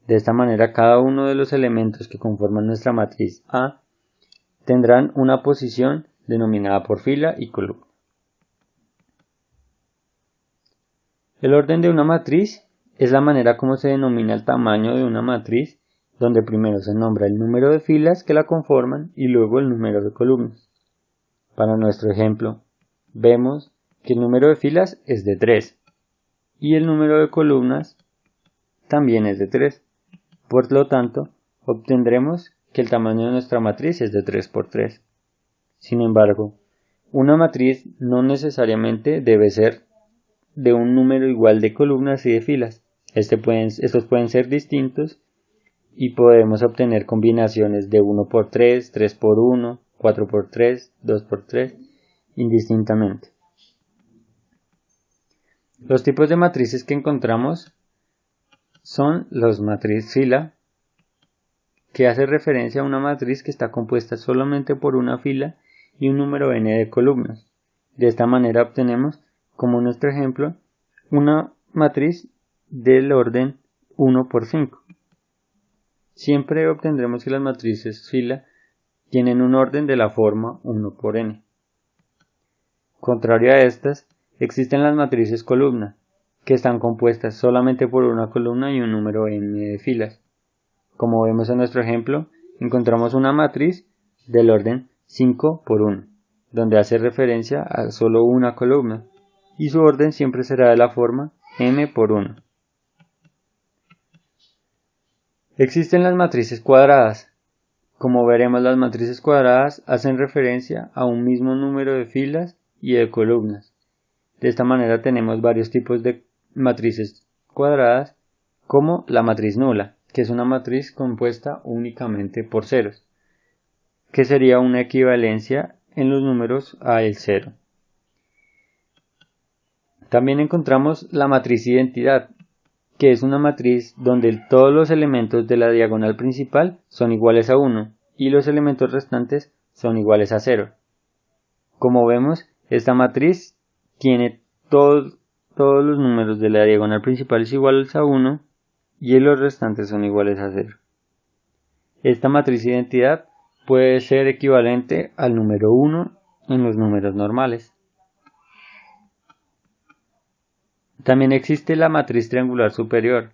De esta manera, cada uno de los elementos que conforman nuestra matriz A tendrán una posición denominada por fila y columna. El orden de una matriz es la manera como se denomina el tamaño de una matriz, donde primero se nombra el número de filas que la conforman y luego el número de columnas. Para nuestro ejemplo, vemos que el número de filas es de 3 y el número de columnas también es de 3. Por lo tanto, obtendremos que el tamaño de nuestra matriz es de 3 por 3. Sin embargo, Una matriz no necesariamente debe ser de un número igual de columnas y de filas. Estos pueden ser distintos y podemos obtener combinaciones de 1 por 3, 3 por 1, 4 por 3, 2 por 3, indistintamente. Los tipos de matrices que encontramos son los matriz fila, que hace referencia a una matriz que está compuesta solamente por una fila y un número n de columnas. De esta manera obtenemos, como nuestro ejemplo, una matriz del orden 1 por 5. Siempre obtendremos que las matrices fila tienen un orden de la forma 1 por n. Contrario a estas, existen las matrices columna, que están compuestas solamente por una columna y un número n de filas. Como vemos en nuestro ejemplo, encontramos una matriz del orden 5 por 1, donde hace referencia a solo una columna, y su orden siempre será de la forma m por 1. Existen las matrices cuadradas. Como veremos, las matrices cuadradas hacen referencia a un mismo número de filas y de columnas. De esta manera tenemos varios tipos de matrices cuadradas, como la matriz nula, que es una matriz compuesta únicamente por ceros, que sería una equivalencia en los números a el 0. También encontramos la matriz identidad, que es una matriz donde todos los elementos de la diagonal principal son iguales a 1 y los elementos restantes son iguales a 0. Como vemos, esta matriz tiene todos los números de la diagonal principal iguales a 1 y los restantes son iguales a 0. Esta matriz identidad puede ser equivalente al número 1 en los números normales. También existe la matriz triangular superior.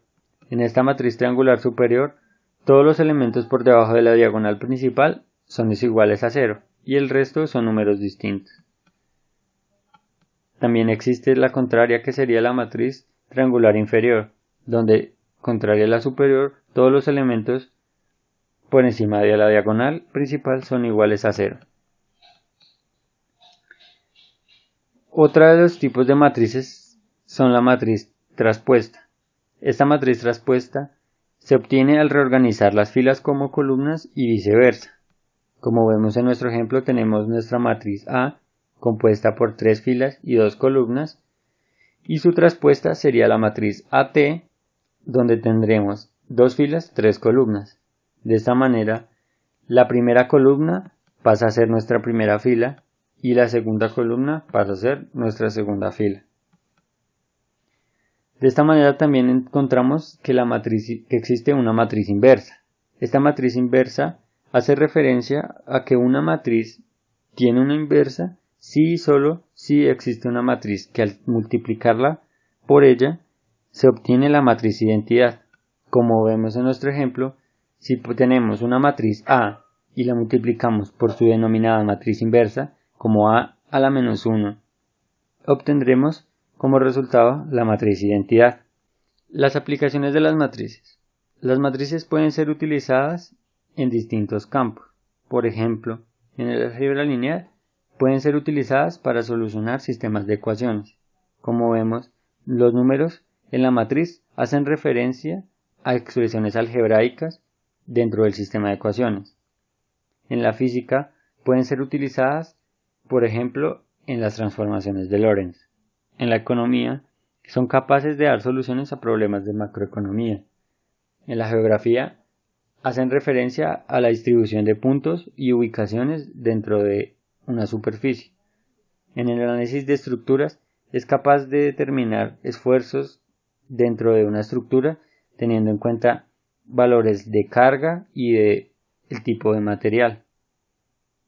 En esta matriz triangular superior, todos los elementos por debajo de la diagonal principal son iguales a 0 y el resto son números distintos. También existe la contraria, que sería la matriz triangular inferior, donde, contraria a la superior, todos los elementos por encima de la diagonal principal son iguales a 0. Otra de los tipos de matrices son la matriz traspuesta. Esta matriz traspuesta se obtiene al reorganizar las filas como columnas y viceversa. Como vemos en nuestro ejemplo, tenemos nuestra matriz A compuesta por 3 filas y 2 columnas, y su traspuesta sería la matriz AT, donde tendremos 2 filas, 3 columnas. De esta manera, la primera columna pasa a ser nuestra primera fila y la segunda columna pasa a ser nuestra segunda fila. De esta manera también encontramos que existe una matriz inversa. Esta matriz inversa hace referencia a que una matriz tiene una inversa si y solo si existe una matriz que al multiplicarla por ella se obtiene la matriz identidad. Como vemos en nuestro ejemplo, si tenemos una matriz A y la multiplicamos por su denominada matriz inversa, como A a la menos 1, obtendremos como resultado la matriz identidad. Las aplicaciones de las matrices. Las matrices pueden ser utilizadas en distintos campos. Por ejemplo, en el álgebra lineal pueden ser utilizadas para solucionar sistemas de ecuaciones. Como vemos, los números en la matriz hacen referencia a expresiones algebraicas dentro del sistema de ecuaciones. En la física pueden ser utilizadas, por ejemplo, en las transformaciones de Lorentz. En la economía son capaces de dar soluciones a problemas de macroeconomía. En la geografía hacen referencia a la distribución de puntos y ubicaciones dentro de una superficie. En el análisis de estructuras es capaz de determinar esfuerzos dentro de una estructura teniendo en cuenta valores de carga y de el tipo de material.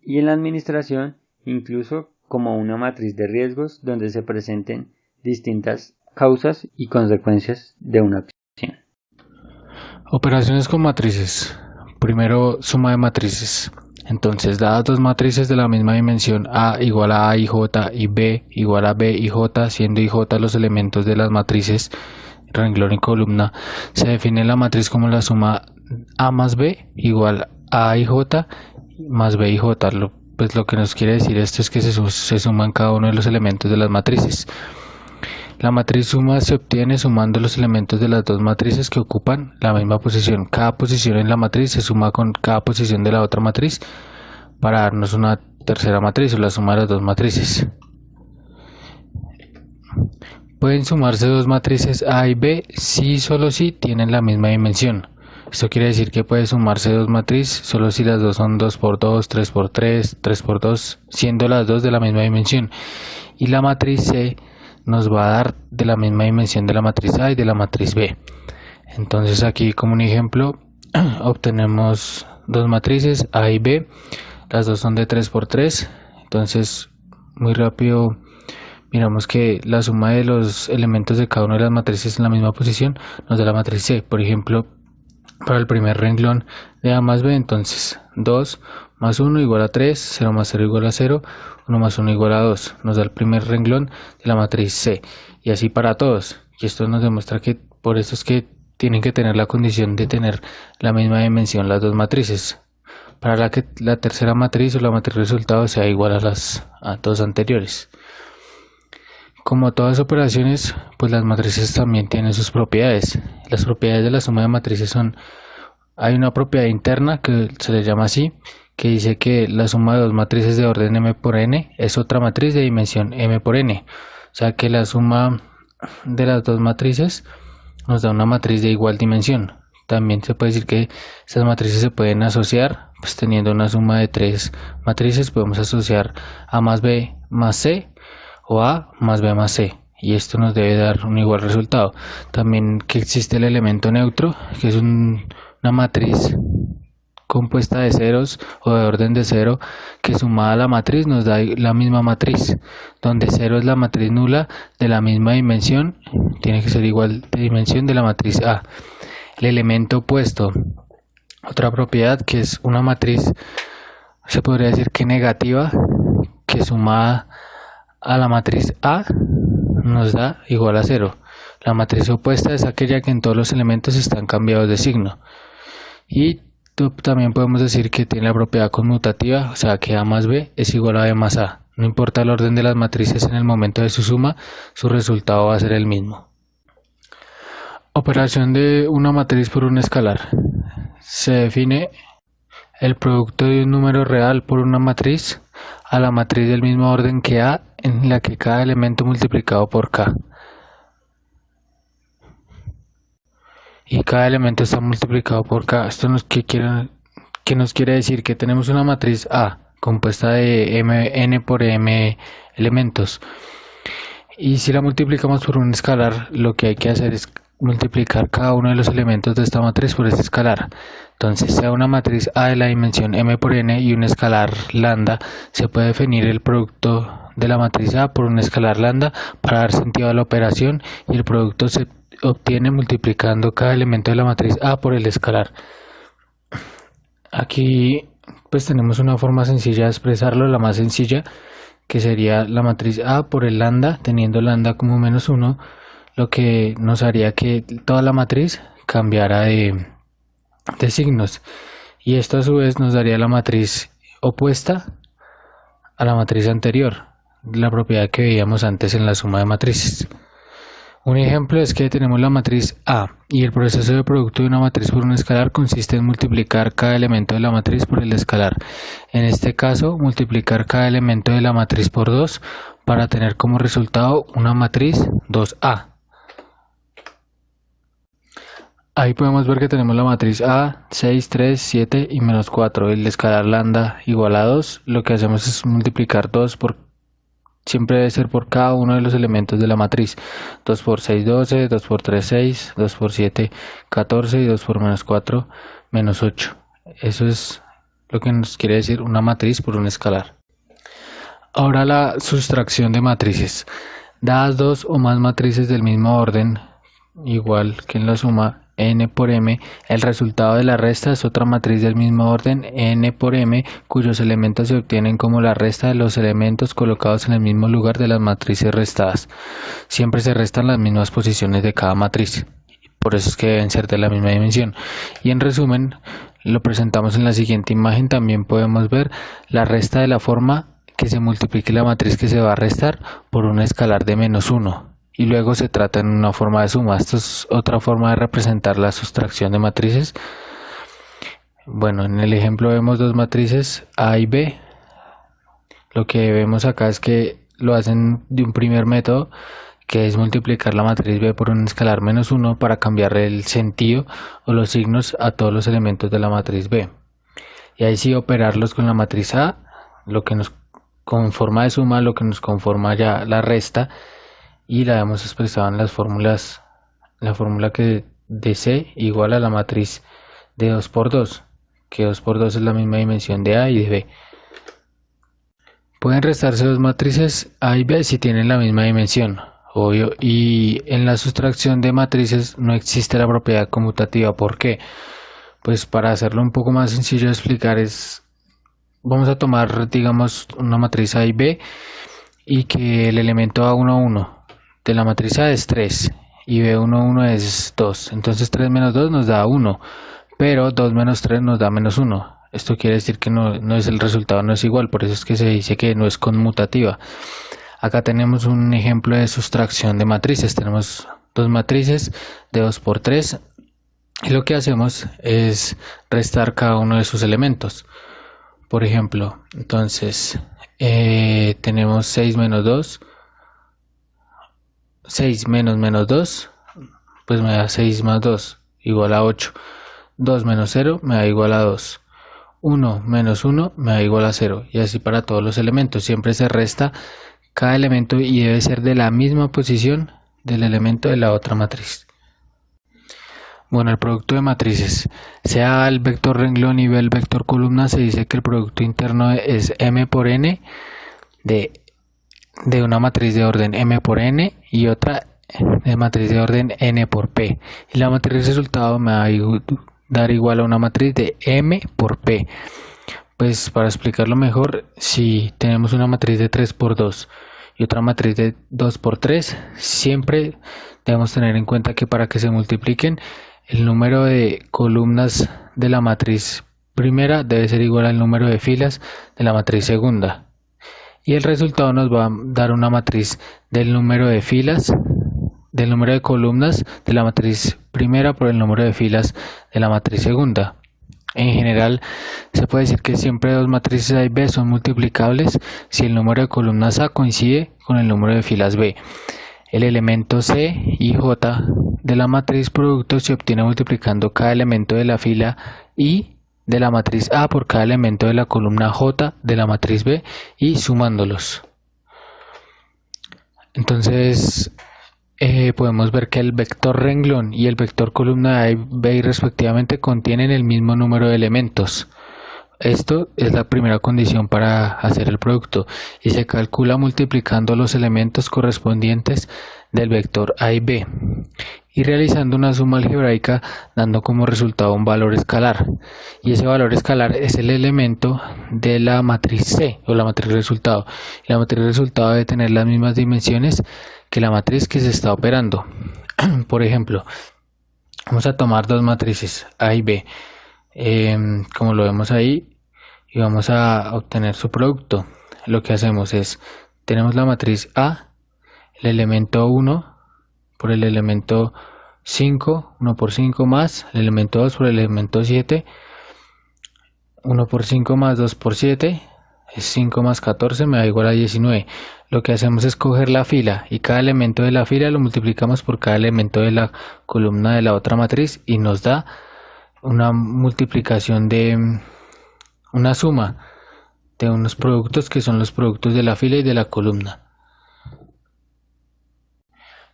Y en la administración, incluso como una matriz de riesgos donde se presenten distintas causas y consecuencias de una acción. Operaciones con matrices. Primero, suma de matrices. Entonces, dadas dos matrices de la misma dimensión, A igual a y J y B igual a B y J, siendo y J los elementos de las matrices renglón y columna, se define la matriz como la suma A más B igual a y J más B y J. pues lo que nos quiere decir esto es que se suman cada uno de los elementos de las matrices. La matriz suma se obtiene sumando los elementos de las dos matrices que ocupan la misma posición. Cada posición en la matriz se suma con cada posición de la otra matriz para darnos una tercera matriz o la suma de las dos matrices. Pueden sumarse dos matrices A y B si y solo si tienen la misma dimensión. Esto quiere decir que puede sumarse dos matrices solo si las dos son 2 por 2, 3 por 3, 3 por 2, siendo las dos de la misma dimensión. Y la matriz C nos va a dar de la misma dimensión de la matriz A y de la matriz B. Entonces aquí, como un ejemplo, obtenemos dos matrices A y B. Las dos son de 3 por 3. Entonces, muy rápido, miramos que la suma de los elementos de cada una de las matrices en la misma posición nos da la matriz C. Por ejemplo, para el primer renglón de A más B, entonces 2 más 1 igual a 3, 0 más 0 igual a 0, 1 más 1 igual a 2. Nos da el primer renglón de la matriz C. Y así para todos. Y esto nos demuestra que por eso es que tienen que tener la condición de tener la misma dimensión las dos matrices, para que la tercera matriz o la matriz resultado sea igual a las dos anteriores. Como todas operaciones, pues las matrices también tienen sus propiedades. Las propiedades de la suma de matrices son, hay una propiedad interna que se le llama así, que dice que la suma de dos matrices de orden m por n es otra matriz de dimensión m por n. O sea que la suma de las dos matrices nos da una matriz de igual dimensión. También se puede decir que estas matrices se pueden asociar, pues teniendo una suma de tres matrices podemos asociar A más B más C o A más B más C, y esto nos debe dar un igual resultado. También que existe el elemento neutro, que es una matriz compuesta de ceros o de orden de cero, que sumada a la matriz nos da la misma matriz, donde 0 es la matriz nula de la misma dimensión, tiene que ser igual de dimensión de la matriz A. El elemento opuesto, otra propiedad, que es una matriz, se podría decir que negativa, que sumada a la matriz A nos da igual a 0. La matriz opuesta es aquella que en todos los elementos están cambiados de signo. Y también podemos decir que tiene la propiedad conmutativa, o sea que A más B es igual a B más A. No importa el orden de las matrices en el momento de su suma, su resultado va a ser el mismo. Operación de una matriz por un escalar. Se define el producto de un número real por una matriz a la matriz del mismo orden que A, en la que cada elemento multiplicado por K. Y cada elemento está multiplicado por K. Esto nos quiere decir que tenemos una matriz A compuesta de n por m elementos. Y si la multiplicamos por un escalar, lo que hay que hacer es multiplicar cada uno de los elementos de esta matriz por este escalar. Entonces, sea una matriz A de la dimensión m por n y un escalar lambda, se puede definir el producto de la matriz A por un escalar lambda para dar sentido a la operación, y el producto se obtiene multiplicando cada elemento de la matriz A por el escalar. Aquí pues tenemos una forma sencilla de expresarlo, la más sencilla, que sería la matriz A por el lambda, teniendo lambda como menos 1, lo que nos haría que toda la matriz cambiara de signos, y esto a su vez nos daría la matriz opuesta a la matriz anterior, la propiedad que veíamos antes en la suma de matrices. Un ejemplo es que tenemos la matriz A y el proceso de producto de una matriz por un escalar consiste en multiplicar cada elemento de la matriz por el escalar. En este caso, multiplicar cada elemento de la matriz por 2 para tener como resultado una matriz 2A. Ahí podemos ver que tenemos la matriz A, 6, 3, 7 y menos 4. El escalar lambda igual a 2. Lo que hacemos es multiplicar 2 por, siempre debe ser por cada uno de los elementos de la matriz. 2 por 6, 12, 2 por 3, 6, 2 por 7, 14 y 2 por menos 4, menos 8. Eso es lo que nos quiere decir una matriz por un escalar. Ahora la sustracción de matrices. Dadas dos o más matrices del mismo orden, igual que en la suma n por m, el resultado de la resta es otra matriz del mismo orden n por m, cuyos elementos se obtienen como la resta de los elementos colocados en el mismo lugar de las matrices restadas. Siempre se restan las mismas posiciones de cada matriz. por eso es que deben ser de la misma dimensión. Y en resumen, lo presentamos en la siguiente imagen. También podemos ver la resta de la forma que se multiplique la matriz que se va a restar por un escalar de -1. Y luego se trata en una forma de suma. Esto es otra forma de representar la sustracción de matrices. Bueno, en el ejemplo vemos dos matrices A y B. Lo que vemos acá es que lo hacen de un primer método, que es multiplicar la matriz B por un escalar -1 para cambiar el sentido o los signos a todos los elementos de la matriz B. Y ahí sí operarlos con la matriz A, lo que nos conforma de suma, lo que nos conforma ya la resta, y la hemos expresado en las fórmulas, la fórmula que de C igual a la matriz de 2 por 2, que 2 por 2 es la misma dimensión de A y de B. Pueden restarse dos matrices A y B si tienen la misma dimensión, obvio, y en la sustracción de matrices no existe la propiedad conmutativa. ¿Por qué? Pues para hacerlo un poco más sencillo de explicar vamos a tomar, digamos, una matriz A y B y que el elemento A11 de la matriz A es 3 y B11 es 2. Entonces 3 menos 2 nos da 1, pero 2 menos 3 nos da -1. Esto quiere decir que no es el resultado, no es igual, por eso es que se dice que no es conmutativa. Acá tenemos un ejemplo de sustracción de matrices. Tenemos dos matrices de 2 por 3 y lo que hacemos es restar cada uno de sus elementos. Por ejemplo, entonces tenemos 6 menos 2, 6 menos menos 2, pues me da 6 más 2 igual a 8. 2 menos 0 me da igual a 2. 1 menos 1 me da igual a 0. Y así para todos los elementos. Siempre se resta cada elemento y debe ser de la misma posición del elemento de la otra matriz. Bueno, el producto de matrices, sea el vector renglón y el vector columna, se dice que el producto interno es m por n de una matriz de orden m por n y otra de matriz de orden n por p. Y la matriz resultado me va a dar igual a una matriz de m por p. Pues para explicarlo mejor, si tenemos una matriz de 3 por 2 y otra matriz de 2 por 3, siempre debemos tener en cuenta que para que se multipliquen, el número de columnas de la matriz primera debe ser igual al número de filas de la matriz segunda. Y el resultado nos va a dar una matriz del número de filas, del número de columnas de la matriz primera por el número de filas de la matriz segunda. En general, se puede decir que siempre dos matrices A y B son multiplicables si el número de columnas A coincide con el número de filas B. El elemento C y J de la matriz producto se obtiene multiplicando cada elemento de la fila I de la matriz A por cada elemento de la columna J de la matriz B y sumándolos. Entonces podemos ver que el vector renglón y el vector columna A y B respectivamente contienen el mismo número de elementos. Esto es la primera condición para hacer el producto y se calcula multiplicando los elementos correspondientes del vector A y B y realizando una suma algebraica dando como resultado un valor escalar, y ese valor escalar es el elemento de la matriz C o la matriz resultado. Y la matriz resultado debe tener las mismas dimensiones que la matriz que se está operando. Por ejemplo, vamos a tomar dos matrices A y B, como lo vemos ahí, y vamos a obtener su producto. Lo que hacemos es, tenemos la matriz A, el elemento 1 por el elemento 5, 1 por 5 más el elemento 2 por el elemento 7, 1 por 5 más 2 por 7 es 5 más 14 me da igual a 19. Lo que hacemos es coger la fila y cada elemento de la fila lo multiplicamos por cada elemento de la columna de la otra matriz y nos da una multiplicación de una suma de unos productos que son los productos de la fila y de la columna.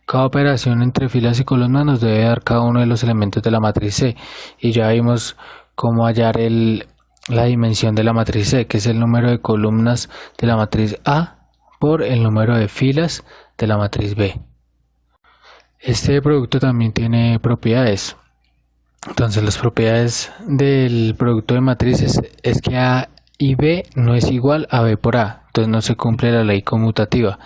Cada operación entre filas y columnas nos debe dar cada uno de los elementos de la matriz C y ya vimos cómo hallar la dimensión de la matriz C, que es el número de columnas de la matriz A por el número de filas de la matriz B. Este producto también tiene propiedades. Entonces las propiedades del producto de matrices es que A y B no es igual a B por A, entonces no se cumple la ley conmutativa.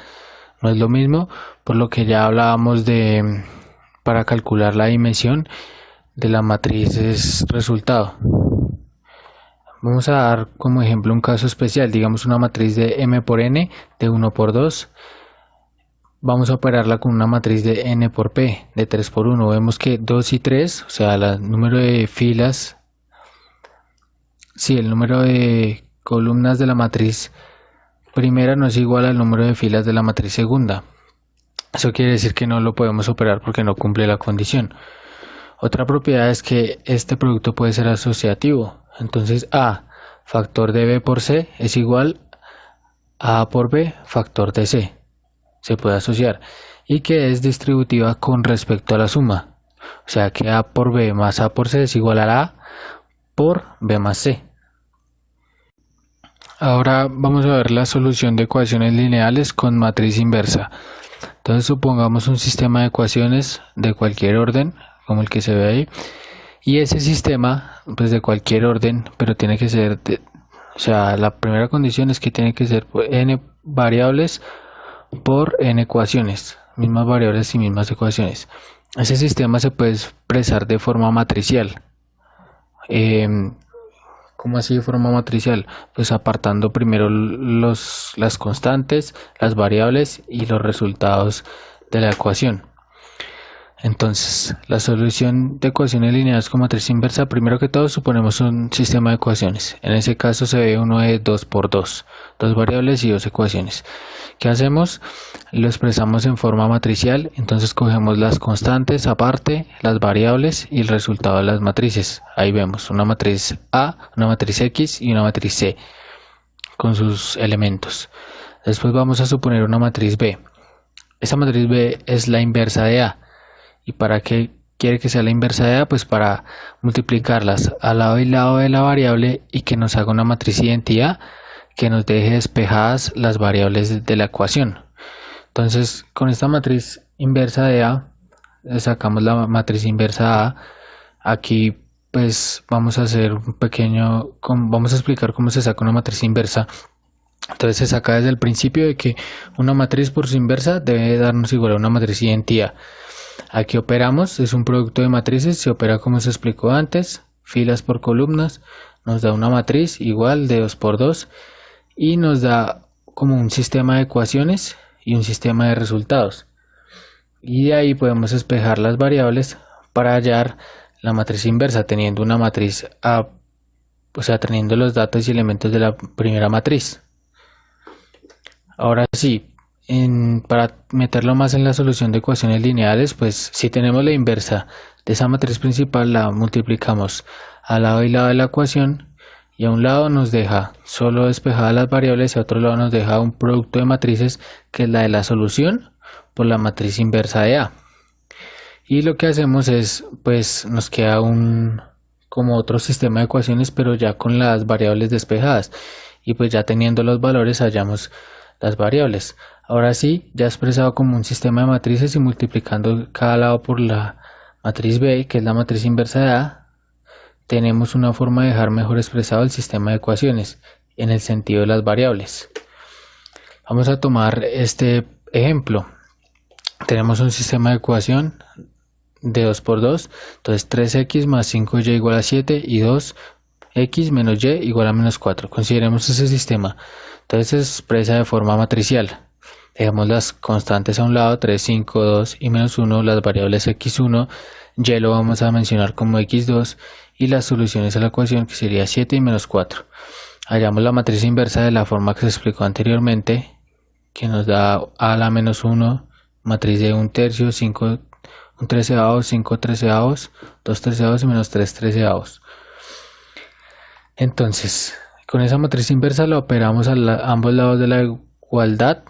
No es lo mismo, por lo que ya hablábamos de para calcular la dimensión de la matriz resultado. Vamos a dar como ejemplo un caso especial, digamos una matriz de m por n de 1 por 2. Vamos a operarla con una matriz de n por p de 3 por 1. Vemos que 2 y 3, o sea, el número de filas, el número de columnas de la matriz primera no es igual al número de filas de la matriz segunda. Eso quiere decir que no lo podemos operar porque no cumple la condición. Otra propiedad es que este producto puede ser asociativo. Entonces A factor de B por C es igual a A por B factor de C. Se puede asociar. Y que es distributiva con respecto a la suma. O sea que A por B más A por C es igual a A por B más C. Ahora vamos a ver la solución de ecuaciones lineales con matriz inversa. Entonces supongamos un sistema de ecuaciones de cualquier orden, como el que se ve ahí. Y ese sistema, pues de cualquier orden, pero tiene que ser, la primera condición es que tiene que ser n variables por n ecuaciones, mismas variables y mismas ecuaciones. Ese sistema se puede expresar de forma matricial. ¿Cómo así de forma matricial? Pues apartando primero las constantes, las variables y los resultados de la ecuación. Entonces, la solución de ecuaciones lineales con matriz inversa, primero que todo suponemos un sistema de ecuaciones. En ese caso se ve uno de 2 por 2, dos variables y dos ecuaciones. ¿Qué hacemos? Lo expresamos en forma matricial, entonces cogemos las constantes aparte, las variables y el resultado de las matrices. Ahí vemos una matriz A, una matriz X y una matriz C con sus elementos. Después vamos a suponer una matriz B. Esa matriz B es la inversa de A. ¿Y para qué quiere que sea la inversa de A? Pues para multiplicarlas al lado y lado de la variable y que nos haga una matriz identidad que nos deje despejadas las variables de la ecuación. Entonces, con esta matriz inversa de A, sacamos la matriz inversa A. Aquí pues vamos a hacer vamos a explicar cómo se saca una matriz inversa. Entonces se saca desde el principio de que una matriz por su inversa debe darnos igual a una matriz identidad. Aquí operamos, es un producto de matrices, se opera como se explicó antes, filas por columnas, nos da una matriz igual de 2 por 2 y nos da como un sistema de ecuaciones y un sistema de resultados. Y de ahí podemos despejar las variables para hallar la matriz inversa, teniendo una matriz A, teniendo los datos y elementos de la primera matriz. Ahora sí. Para meterlo más en la solución de ecuaciones lineales, pues si tenemos la inversa de esa matriz principal, la multiplicamos al lado y lado de la ecuación y a un lado nos deja solo despejadas las variables y a otro lado nos deja un producto de matrices que es la de la solución por la matriz inversa de A. Y lo que hacemos es, pues nos queda como otro sistema de ecuaciones, pero ya con las variables despejadas y pues ya teniendo los valores hallamos las variables. Ahora sí, ya expresado como un sistema de matrices y multiplicando cada lado por la matriz B, que es la matriz inversa de A, tenemos una forma de dejar mejor expresado el sistema de ecuaciones en el sentido de las variables. Vamos a tomar este ejemplo. Tenemos un sistema de ecuación de 2 por 2, entonces 3x más 5y igual a 7 y 2x menos y igual a menos 4. Consideremos ese sistema. Entonces se expresa de forma matricial. Dejamos las constantes a un lado, 3, 5, 2 y menos 1, las variables x1, y lo vamos a mencionar como x2 y las soluciones a la ecuación que sería 7 y menos 4. Hallamos la matriz inversa de la forma que se explicó anteriormente, que nos da a la menos 1, matriz de 1 tercio, 5 1 treceavos, 5 treceavos, 2 treceavos y menos 3 treceavos. Entonces, con esa matriz inversa la operamos a ambos lados de la igualdad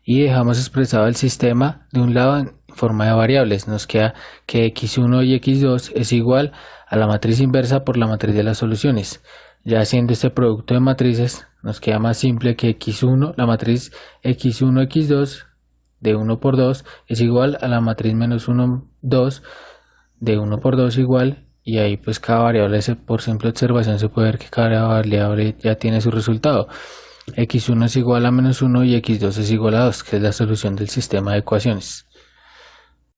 y dejamos expresado el sistema de un lado en forma de variables. Nos queda que x1 y x2 es igual a la matriz inversa por la matriz de las soluciones. Ya haciendo este producto de matrices nos queda más simple que x1, la matriz x1, x2 de 1 por 2 es igual a la matriz menos 1, 2 de 1 por 2 igual, y ahí pues cada variable por simple observación se puede ver que cada variable ya tiene su resultado. x1 es igual a menos 1 y x2 es igual a 2, que es la solución del sistema de ecuaciones.